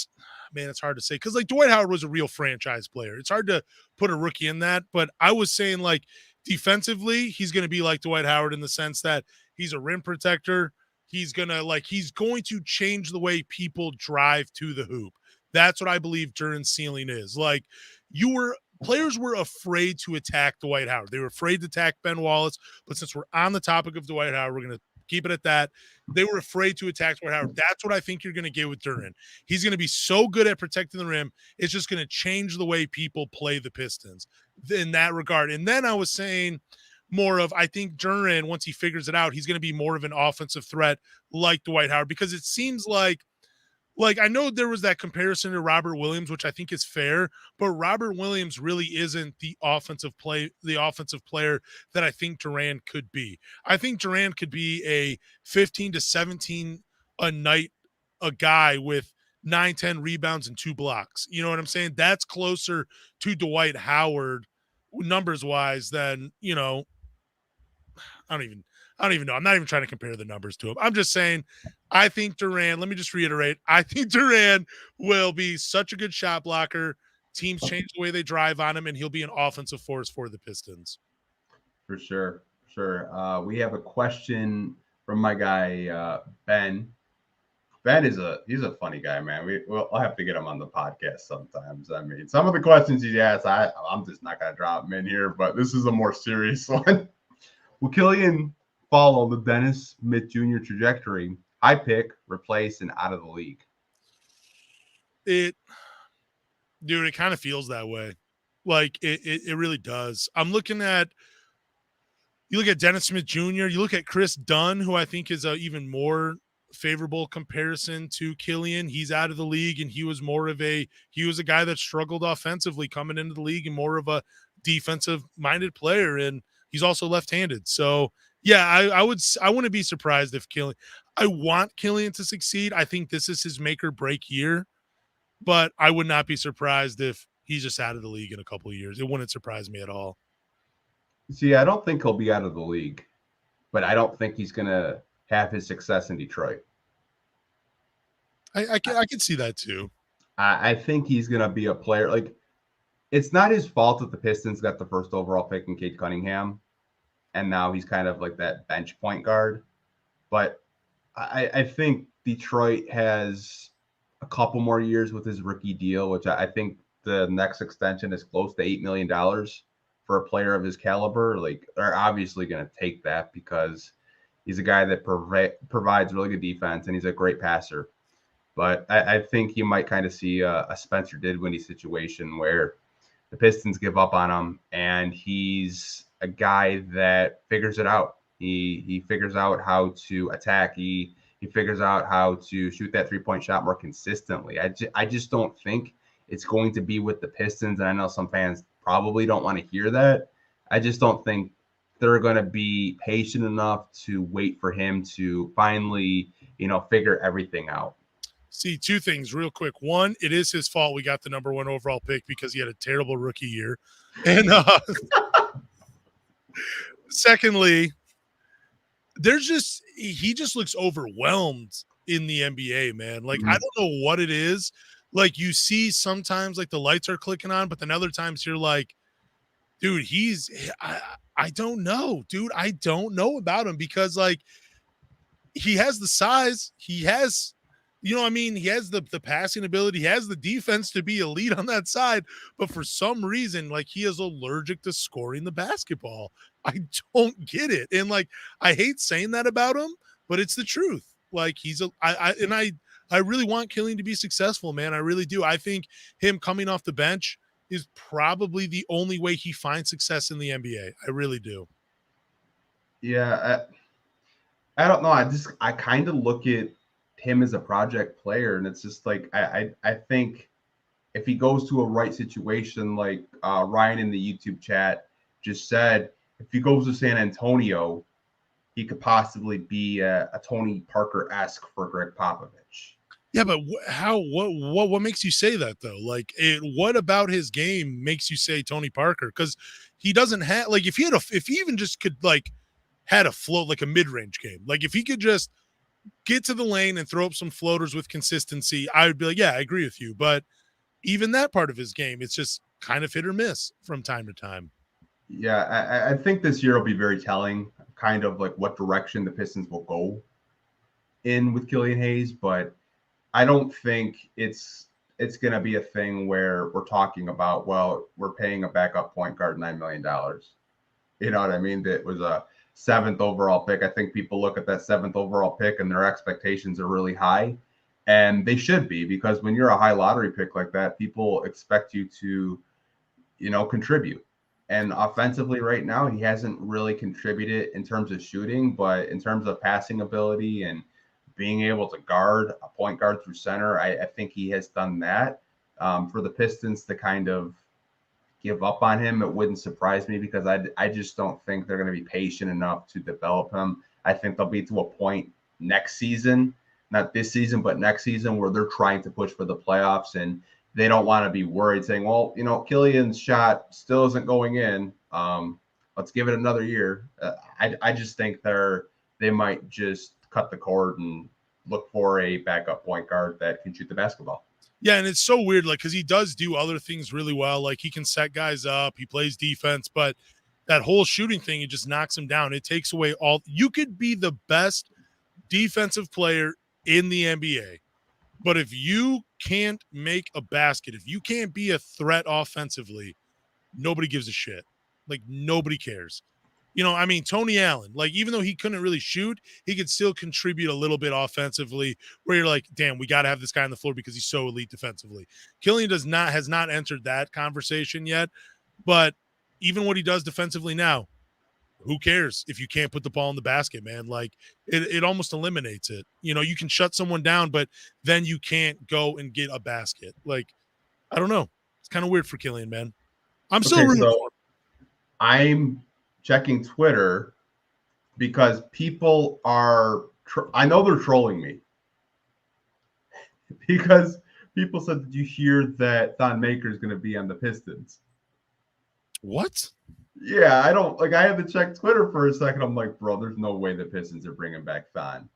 man, it's hard to say because like Dwight Howard was a real franchise player. It's hard to put a rookie in that, but I was saying like defensively, he's going to be like Dwight Howard in the sense that he's a rim protector. He's going to change the way people drive to the hoop. That's what I believe Duren's ceiling is. Like players were afraid to attack Dwight Howard. They were afraid to attack Ben Wallace, but since we're on the topic of Dwight Howard, we're going to keep it at that. They were afraid to attack Dwight Howard. That's what I think you're going to get with Duren. He's going to be so good at protecting the rim. It's just going to change the way people play the Pistons in that regard. And then I was saying more of, I think Duren, once he figures it out, he's going to be more of an offensive threat like Dwight Howard, because it seems like I know there was that comparison to Robert Williams, which I think is fair, but Robert Williams really isn't the offensive player that I think Duren could be. I think Duren could be a 15 to 17 a night, a guy with 9-10 rebounds and 2 blocks. You know what I'm saying? That's closer to Dwight Howard numbers wise than, I don't even know. I'm not even trying to compare the numbers to him. I'm just saying, I think Duren, let me just reiterate, I think Duren will be such a good shot blocker. Teams change the way they drive on him, and he'll be an offensive force for the Pistons. For sure. We have a question from my guy, Ben. Ben he's a funny guy, man. I'll have to get him on the podcast sometimes. I mean, some of the questions he asks, I'm just not going to drop them in here, but this is a more serious one. Will Killian follow the Dennis Smith Jr. trajectory? High pick, replace, and out of the league. It kind of feels that way. Like it really does. You look at Dennis Smith Jr., you look at Chris Dunn, who I think is a even more favorable comparison to Killian. He's out of the league, and he was a guy that struggled offensively coming into the league and more of a defensive minded player. And he's also left-handed. So yeah, I wouldn't be surprised if I want Killian to succeed. I think this is his make or break year, but I would not be surprised if he's just out of the league in a couple of years. It wouldn't surprise me at all. See, I don't think he'll be out of the league, but I don't think he's going to have his success in Detroit. I can see that too. I think he's going to be a player. Like, it's not his fault that the Pistons got the first overall pick in Cade Cunningham, and now he's kind of like that bench point guard. But I think Detroit has a couple more years with his rookie deal, which I think the next extension is close to $8 million for a player of his caliber. Like, they're obviously going to take that because he's a guy that provides really good defense, and he's a great passer. But I think you might kind of see a Spencer Dinwiddie situation where the Pistons give up on him, and he's a guy that figures it out. He figures out how to attack. He figures out how to shoot that 3-point shot more consistently. I just don't think it's going to be with the Pistons, and I know some fans probably don't want to hear that. I just don't think they're going to be patient enough to wait for him to finally, figure everything out. See, 2 things real quick. One, it is his fault we got the number 1 overall pick because he had a terrible rookie year. And secondly, he just looks overwhelmed in the NBA, man. Like, I don't know what it is. Like, you see sometimes like the lights are clicking on, but then other times you're like, Dude, I don't know, dude. I don't know about him because like he has the size, he has, you know, I mean, he has the passing ability, he has the defense to be elite on that side, but for some reason, like he is allergic to scoring the basketball. I don't get it, and like I hate saying that about him, but it's the truth. Like he's a, I really want Killian to be successful, man. I really do. I think him coming off the bench is probably the only way he finds success in the NBA. I really do. Yeah, I don't know. I kind of look at him as a project player, and it's just like I think if he goes to a right situation, like Ryan in the YouTube chat just said, if he goes to San Antonio, he could possibly be a Tony Parker-esque for Greg Popovich. Yeah, but what makes you say that though? Like, what about his game makes you say Tony Parker? Because he doesn't have like if he even just could like had a float like a mid range game, like if he could just get to the lane and throw up some floaters with consistency, I would be like, yeah, I agree with you. But even that part of his game, it's just kind of hit or miss from time to time. Yeah, I think this year will be very telling, kind of like what direction the Pistons will go in with Killian Hayes, but I don't think it's going to be a thing where we're talking about, well, we're paying a backup point guard $9 million. You know what I mean? That was a seventh overall pick. I think people look at that seventh overall pick and their expectations are really high. And they should be, because when you're a high lottery pick like that, people expect you to, contribute. And offensively right now, he hasn't really contributed in terms of shooting, but in terms of passing ability and being able to guard a point guard through center, I think he has done that. For the Pistons to kind of give up on him, it wouldn't surprise me, because I just don't think they're going to be patient enough to develop him. I think they'll be to a point next season, not this season, but next season, where they're trying to push for the playoffs, and they don't want to be worried saying, well, Killian's shot still isn't going in. Let's give it another year. I just think they might just cut the cord and look for a backup point guard that can shoot the basketball. Yeah, and it's so weird, like, because he does do other things really well. Like, he can set guys up, he plays defense, but that whole shooting thing, it just knocks him down. It takes away all. You could be the best defensive player in the NBA, but if you can't make a basket, if you can't be a threat offensively, nobody gives a shit. Like, nobody cares. I mean, Tony Allen, like, even though he couldn't really shoot, he could still contribute a little bit offensively, where you're like, damn, we got to have this guy on the floor because he's so elite defensively. Killian has not entered that conversation yet, but even what he does defensively now, who cares if you can't put the ball in the basket, man? Like, it almost eliminates it. You can shut someone down, but then you can't go and get a basket. Like, I don't know. It's kind of weird for Killian, man. I'm still rooting for him. I'm checking Twitter because people are I know they're trolling me, because people said, did you hear that Thon Maker is going to be on the Pistons? What? Yeah, I don't like. I had to check Twitter for a second. I'm like, bro, there's no way the Pistons are bringing back Thon.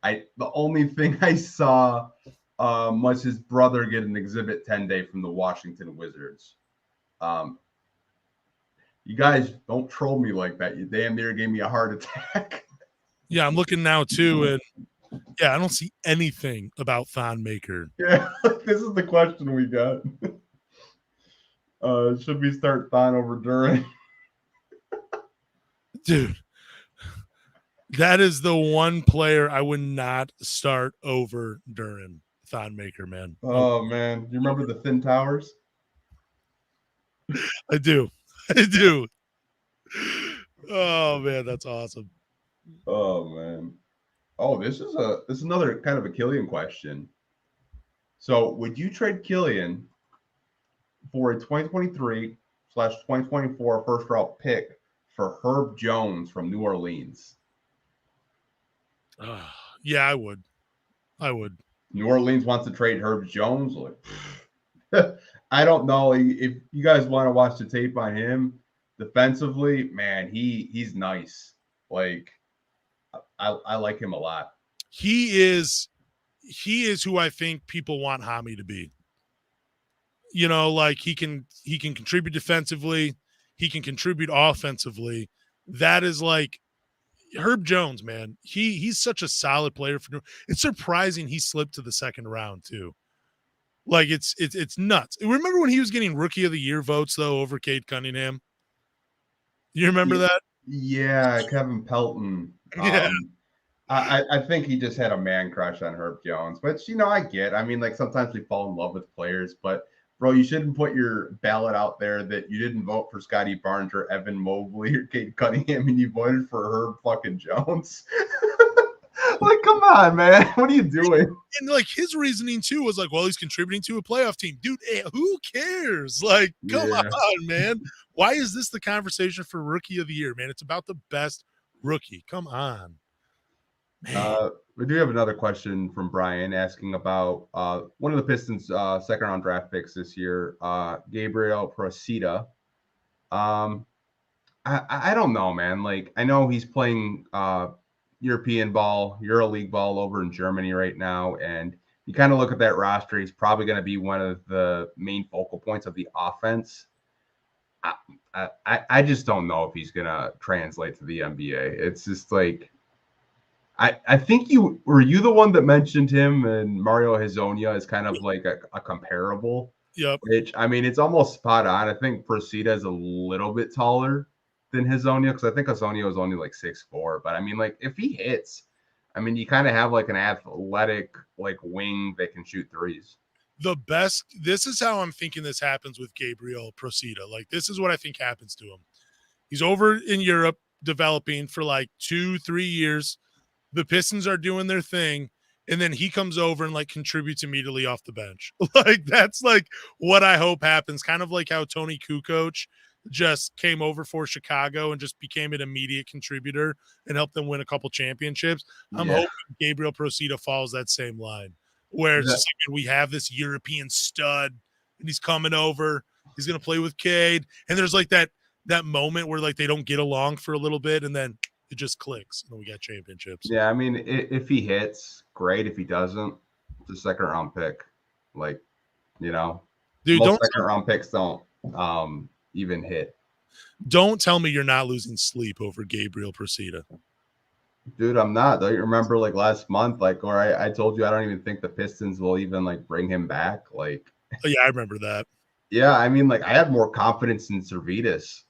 The only thing I saw was his brother get an Exhibit 10 day from the Washington Wizards. You guys don't troll me like that. You damn near gave me a heart attack. Yeah, I'm looking now too, and yeah, I don't see anything about Thon Maker. Yeah, this is the question we got. Should we start Thon over Duran? Dude, that is the one player I would not start over Duran. Thon Maker, man. Oh, man. You remember the Thin Towers? I do. I do. Oh, man, that's awesome. Oh, man. Oh, this is another kind of a Killian question. So, would you trade Killian for a 2023/2024 first round pick for Herb Jones from New Orleans? Yeah, I would. New Orleans wants to trade Herb Jones. Like, I don't know if you guys want to watch the tape on him defensively. Man, he's nice. Like, I like him a lot. He is who I think people want Hami to be. Like he can contribute defensively. he can contribute offensively. That is like Herb Jones, man. He's such a solid player for. It's surprising he slipped to the second round too. Like it's nuts. Remember when he was getting Rookie of the Year votes though over Cade Cunningham? You remember that? Yeah, Kevin Pelton. Yeah. I think he just had a man crush on Herb Jones, which I get. I mean, like sometimes we fall in love with players, but bro, you shouldn't put your ballot out there that you didn't vote for Scotty Barnes or Evan Mobley or Cade Cunningham and you voted for Herb fucking Jones. Like, come on, man. What are you doing? And like his reasoning too was like, well, he's contributing to a playoff team. Dude, who cares? Like, come on, man. Why is this the conversation for Rookie of the Year, man? It's about the best rookie. Come on. We do have another question from Brian asking about one of the Pistons' second round draft picks this year, Gabriel Procida. I don't know, man. Like, I know he's playing European ball, EuroLeague ball over in Germany right now, and you kind of look at that roster, he's probably going to be one of the main focal points of the offense. I just don't know if he's going to translate to the NBA. It's just like, I think you the one that mentioned him and Mario Hezonja is kind of like a comparable. Yep. Which, I mean, it's almost spot on. I think Procida is a little bit taller than Hezonja because I think Hezonja was only like 6'4". But I mean, like if he hits, I mean, you kind of have like an athletic like wing that can shoot threes. This is how I'm thinking this happens with Gabriel Procida. Like, this is what I think happens to him. He's over in Europe developing for like 2-3 years. The Pistons are doing their thing, and then he comes over and like contributes immediately off the bench. Like, that's like what I hope happens. Kind of like how Tony Kukoc just came over for Chicago and just became an immediate contributor and helped them win a couple championships. I'm hoping Gabriel Procida follows that same line, where it's just like, we have this European stud and he's coming over. He's going to play with Cade. And there's like that moment where like they don't get along for a little bit and then it just clicks and then we got championships. Yeah, I mean, if he hits, great. If he doesn't, it's a second round pick. Like, dude, most second round picks don't even hit. Don't tell me you're not losing sleep over Gabriel Procida. Dude, I'm not. Don't you remember like last month, like, or I told you I don't even think the Pistons will even like bring him back. Like, oh, yeah, I remember that. Yeah, I mean, like I had more confidence in Servetus.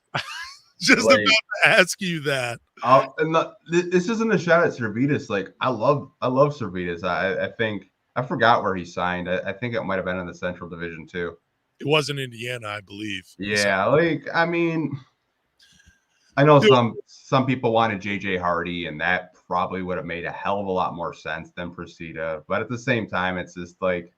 Just like, about to ask you that. This isn't a shot at Servetus. Like, I love Servetus. I think I forgot where he signed. I think it might have been in the Central Division too. It was in Indiana, I believe. Yeah, like I mean, I know some people wanted JJ Hardy, and that probably would have made a hell of a lot more sense than Procida. But at the same time, it's just like,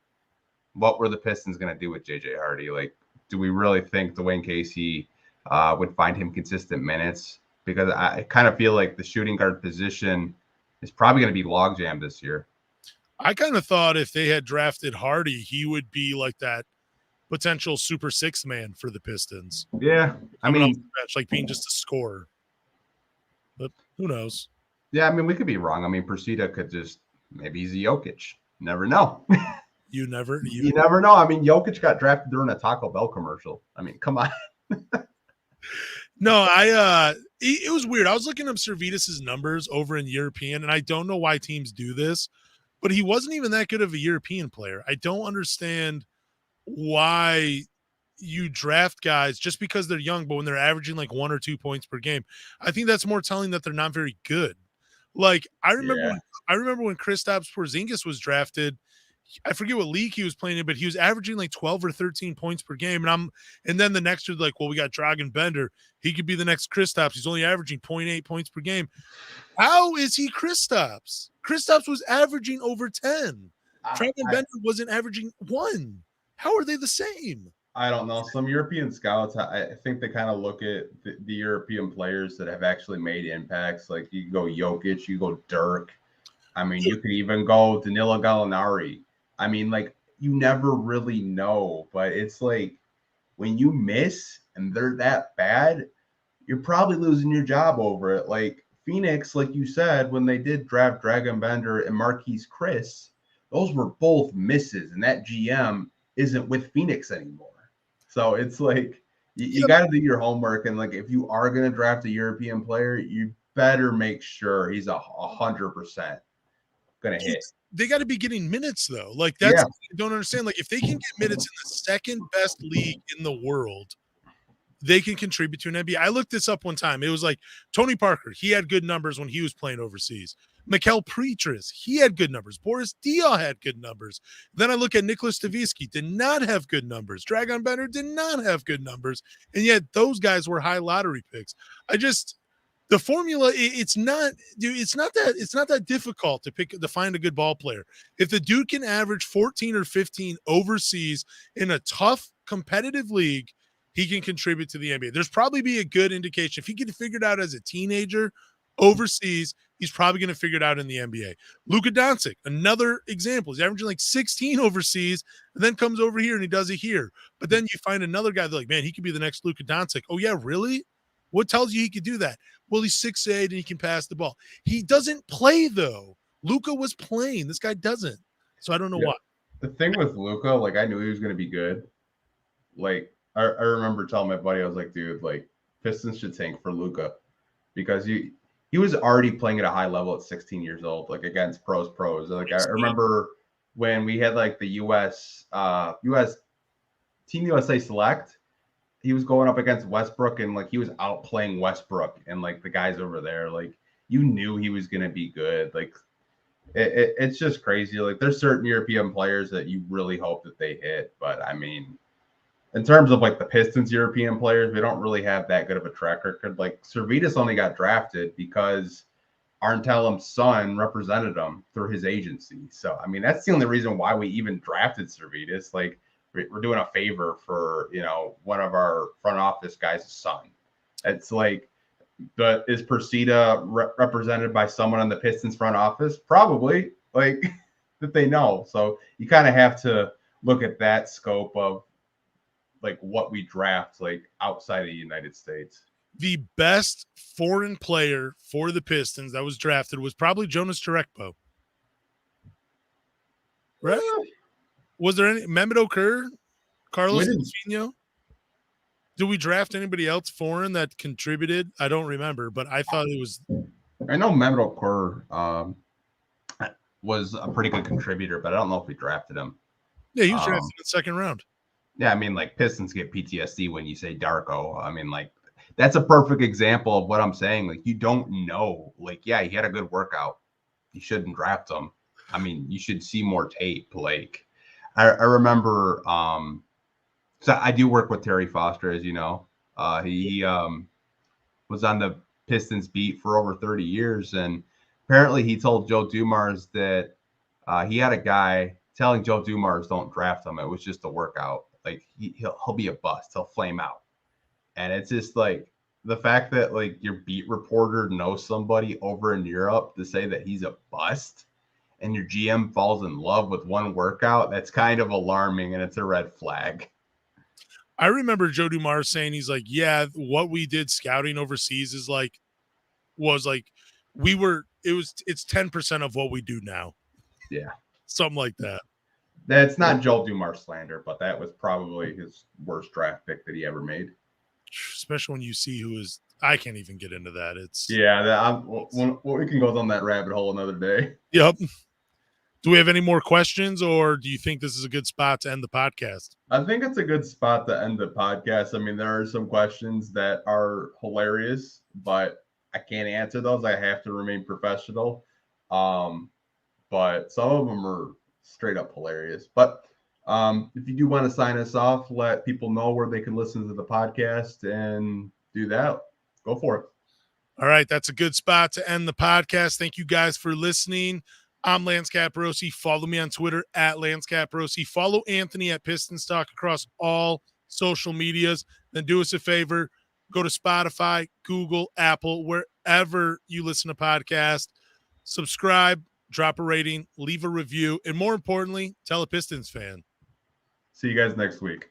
what were the Pistons going to do with JJ Hardy? Like, do we really think Dwayne Casey would find him consistent minutes? Because I kind of feel like the shooting guard position is probably going to be logjam this year. I kind of thought if they had drafted Hardy, he would be like that potential super six man for the Pistons. Yeah. I mean, bench, like being just a scorer. But who knows? Yeah, I mean, we could be wrong. I mean, Procida could just, maybe he's a Jokic. Never know. You never know. I mean, Jokic got drafted during a Taco Bell commercial. I mean, come on. No, it was weird. I was looking up Servetus's numbers over in European, and I don't know why teams do this, but he wasn't even that good of a European player. I don't understand why you draft guys just because they're young, but when they're averaging like 1 or 2 points per game, I think that's more telling that they're not very good. Like, I remember when Kristaps Porzingis was drafted. I forget what league he was playing in, but he was averaging like 12 or 13 points per game. And then the next year, like, well, we got Dragan Bender. He could be the next Kristaps. He's only averaging 0.8 points per game. How is he Kristaps? Kristaps was averaging over 10. Dragan Bender wasn't averaging 1. How are they the same? I don't know. Some European scouts, I think they kind of look at the European players that have actually made impacts. Like, you go Jokic, you go Dirk. I mean, you could even go Danilo Gallinari. I mean, like, you never really know, but it's like when you miss and they're that bad, you're probably losing your job over it. Like Phoenix, like you said, when they did draft Dragan Bender and Marquise Chris, those were both misses, and that GM isn't with Phoenix anymore. So it's like, You got to do your homework, and like if you are going to draft a European player, you better make sure he's 100% going to hit. They got to be getting minutes though. Like that's Yeah. I don't understand. Like if they can get minutes in the second best league in the world, they can contribute to an NBA. I looked this up one time. It was like Tony Parker. He had good numbers when he was playing overseas. Mikel Pretris, he had good numbers. Boris Diaw had good numbers. Then I look at Nicholas Stavisky, did not have good numbers. Dragon Bender did not have good numbers. And yet those guys were high lottery picks. The formula, it's not that difficult to find a good ball player. If the dude can average 14 or 15 overseas in a tough competitive league, he can contribute to the NBA. There's probably be a good indication. If he can figure it out as a teenager overseas, he's probably going to figure it out in the NBA. Luka Doncic, another example. He's averaging like 16 overseas and then comes over here and he does it here. But then you find another guy that's like, man, he could be the next Luka Doncic. Oh, yeah, really? What tells you he could do that? Well, he's 6'8" and he can pass the ball. He doesn't play, though. Luka was playing. This guy doesn't. So I don't know why. The thing with Luka, like I knew he was going to be good. Like I remember telling my buddy, I was like, dude, like Pistons should tank for Luka because he was already playing at a high level at 16 years old, like against pros. Like I remember when we had like the US Team USA Select, he was going up against Westbrook and like he was outplaying Westbrook and like the guys over there, like you knew he was going to be good. Like it's just crazy. Like there's certain European players that you really hope that they hit, but I mean, in terms of like the Pistons European players, we don't really have that good of a track record. Like Servetus only got drafted because Arntellem's son represented him through his agency. So, I mean, that's the only reason why we even drafted Servetus. Like we're doing a favor for, one of our front office guys' son. It's like, but is Persida represented by someone in the Pistons front office? Probably, like that they know. So you kind of have to look at that scope of like what we draft like outside of the United States. The best foreign player for the Pistons that was drafted was probably Jonas Jerebko. Right? Was there any Mehmet Okur, Carlos Coutinho? Did we draft anybody else foreign that contributed? I don't remember, but I thought it was. I know Mehmet Okur was a pretty good contributor, but I don't know if we drafted him. Yeah, he was drafted in the second round. Yeah, I mean, like Pistons get PTSD when you say Darko. I mean, like that's a perfect example of what I'm saying. Like you don't know. Like, yeah, he had a good workout. You shouldn't draft him. I mean, you should see more tape. Like, I remember. So I do work with Terry Foster, as you know. He was on the Pistons beat for over 30 years, and apparently he told Joe Dumars that he had a guy telling Joe Dumars don't draft him. It was just a workout. Like he'll be a bust. He'll flame out. And it's just like the fact that like your beat reporter knows somebody over in Europe to say that he's a bust and your GM falls in love with one workout, that's kind of alarming and it's a red flag. I remember Joe Dumars saying he's like, yeah, what we did scouting overseas is like it's 10% of what we do now. Yeah. Something like that. That's not Joel Dumars slander, but that was probably his worst draft pick that he ever made. Especially when you see who is, I can't even get into that. We can go down that rabbit hole another day. Yep. Do we have any more questions, or do you think this is a good spot to end the podcast? I think it's a good spot to end the podcast. I mean, there are some questions that are hilarious, but I can't answer those. I have to remain professional. But some of them are straight up hilarious. But if you do want to sign us off, let people know where they can listen to the podcast and do that. Go for it. All right. That's a good spot to end the podcast. Thank you guys for listening. I'm Lance Caprosi. Follow me on Twitter at Lance Caprosi. Follow Anthony at Pistons Talk across all social medias. Then do us a favor. Go to Spotify, Google, Apple, wherever you listen to podcasts. Subscribe, drop a rating, leave a review, and more importantly, tell a Pistons fan. See you guys next week.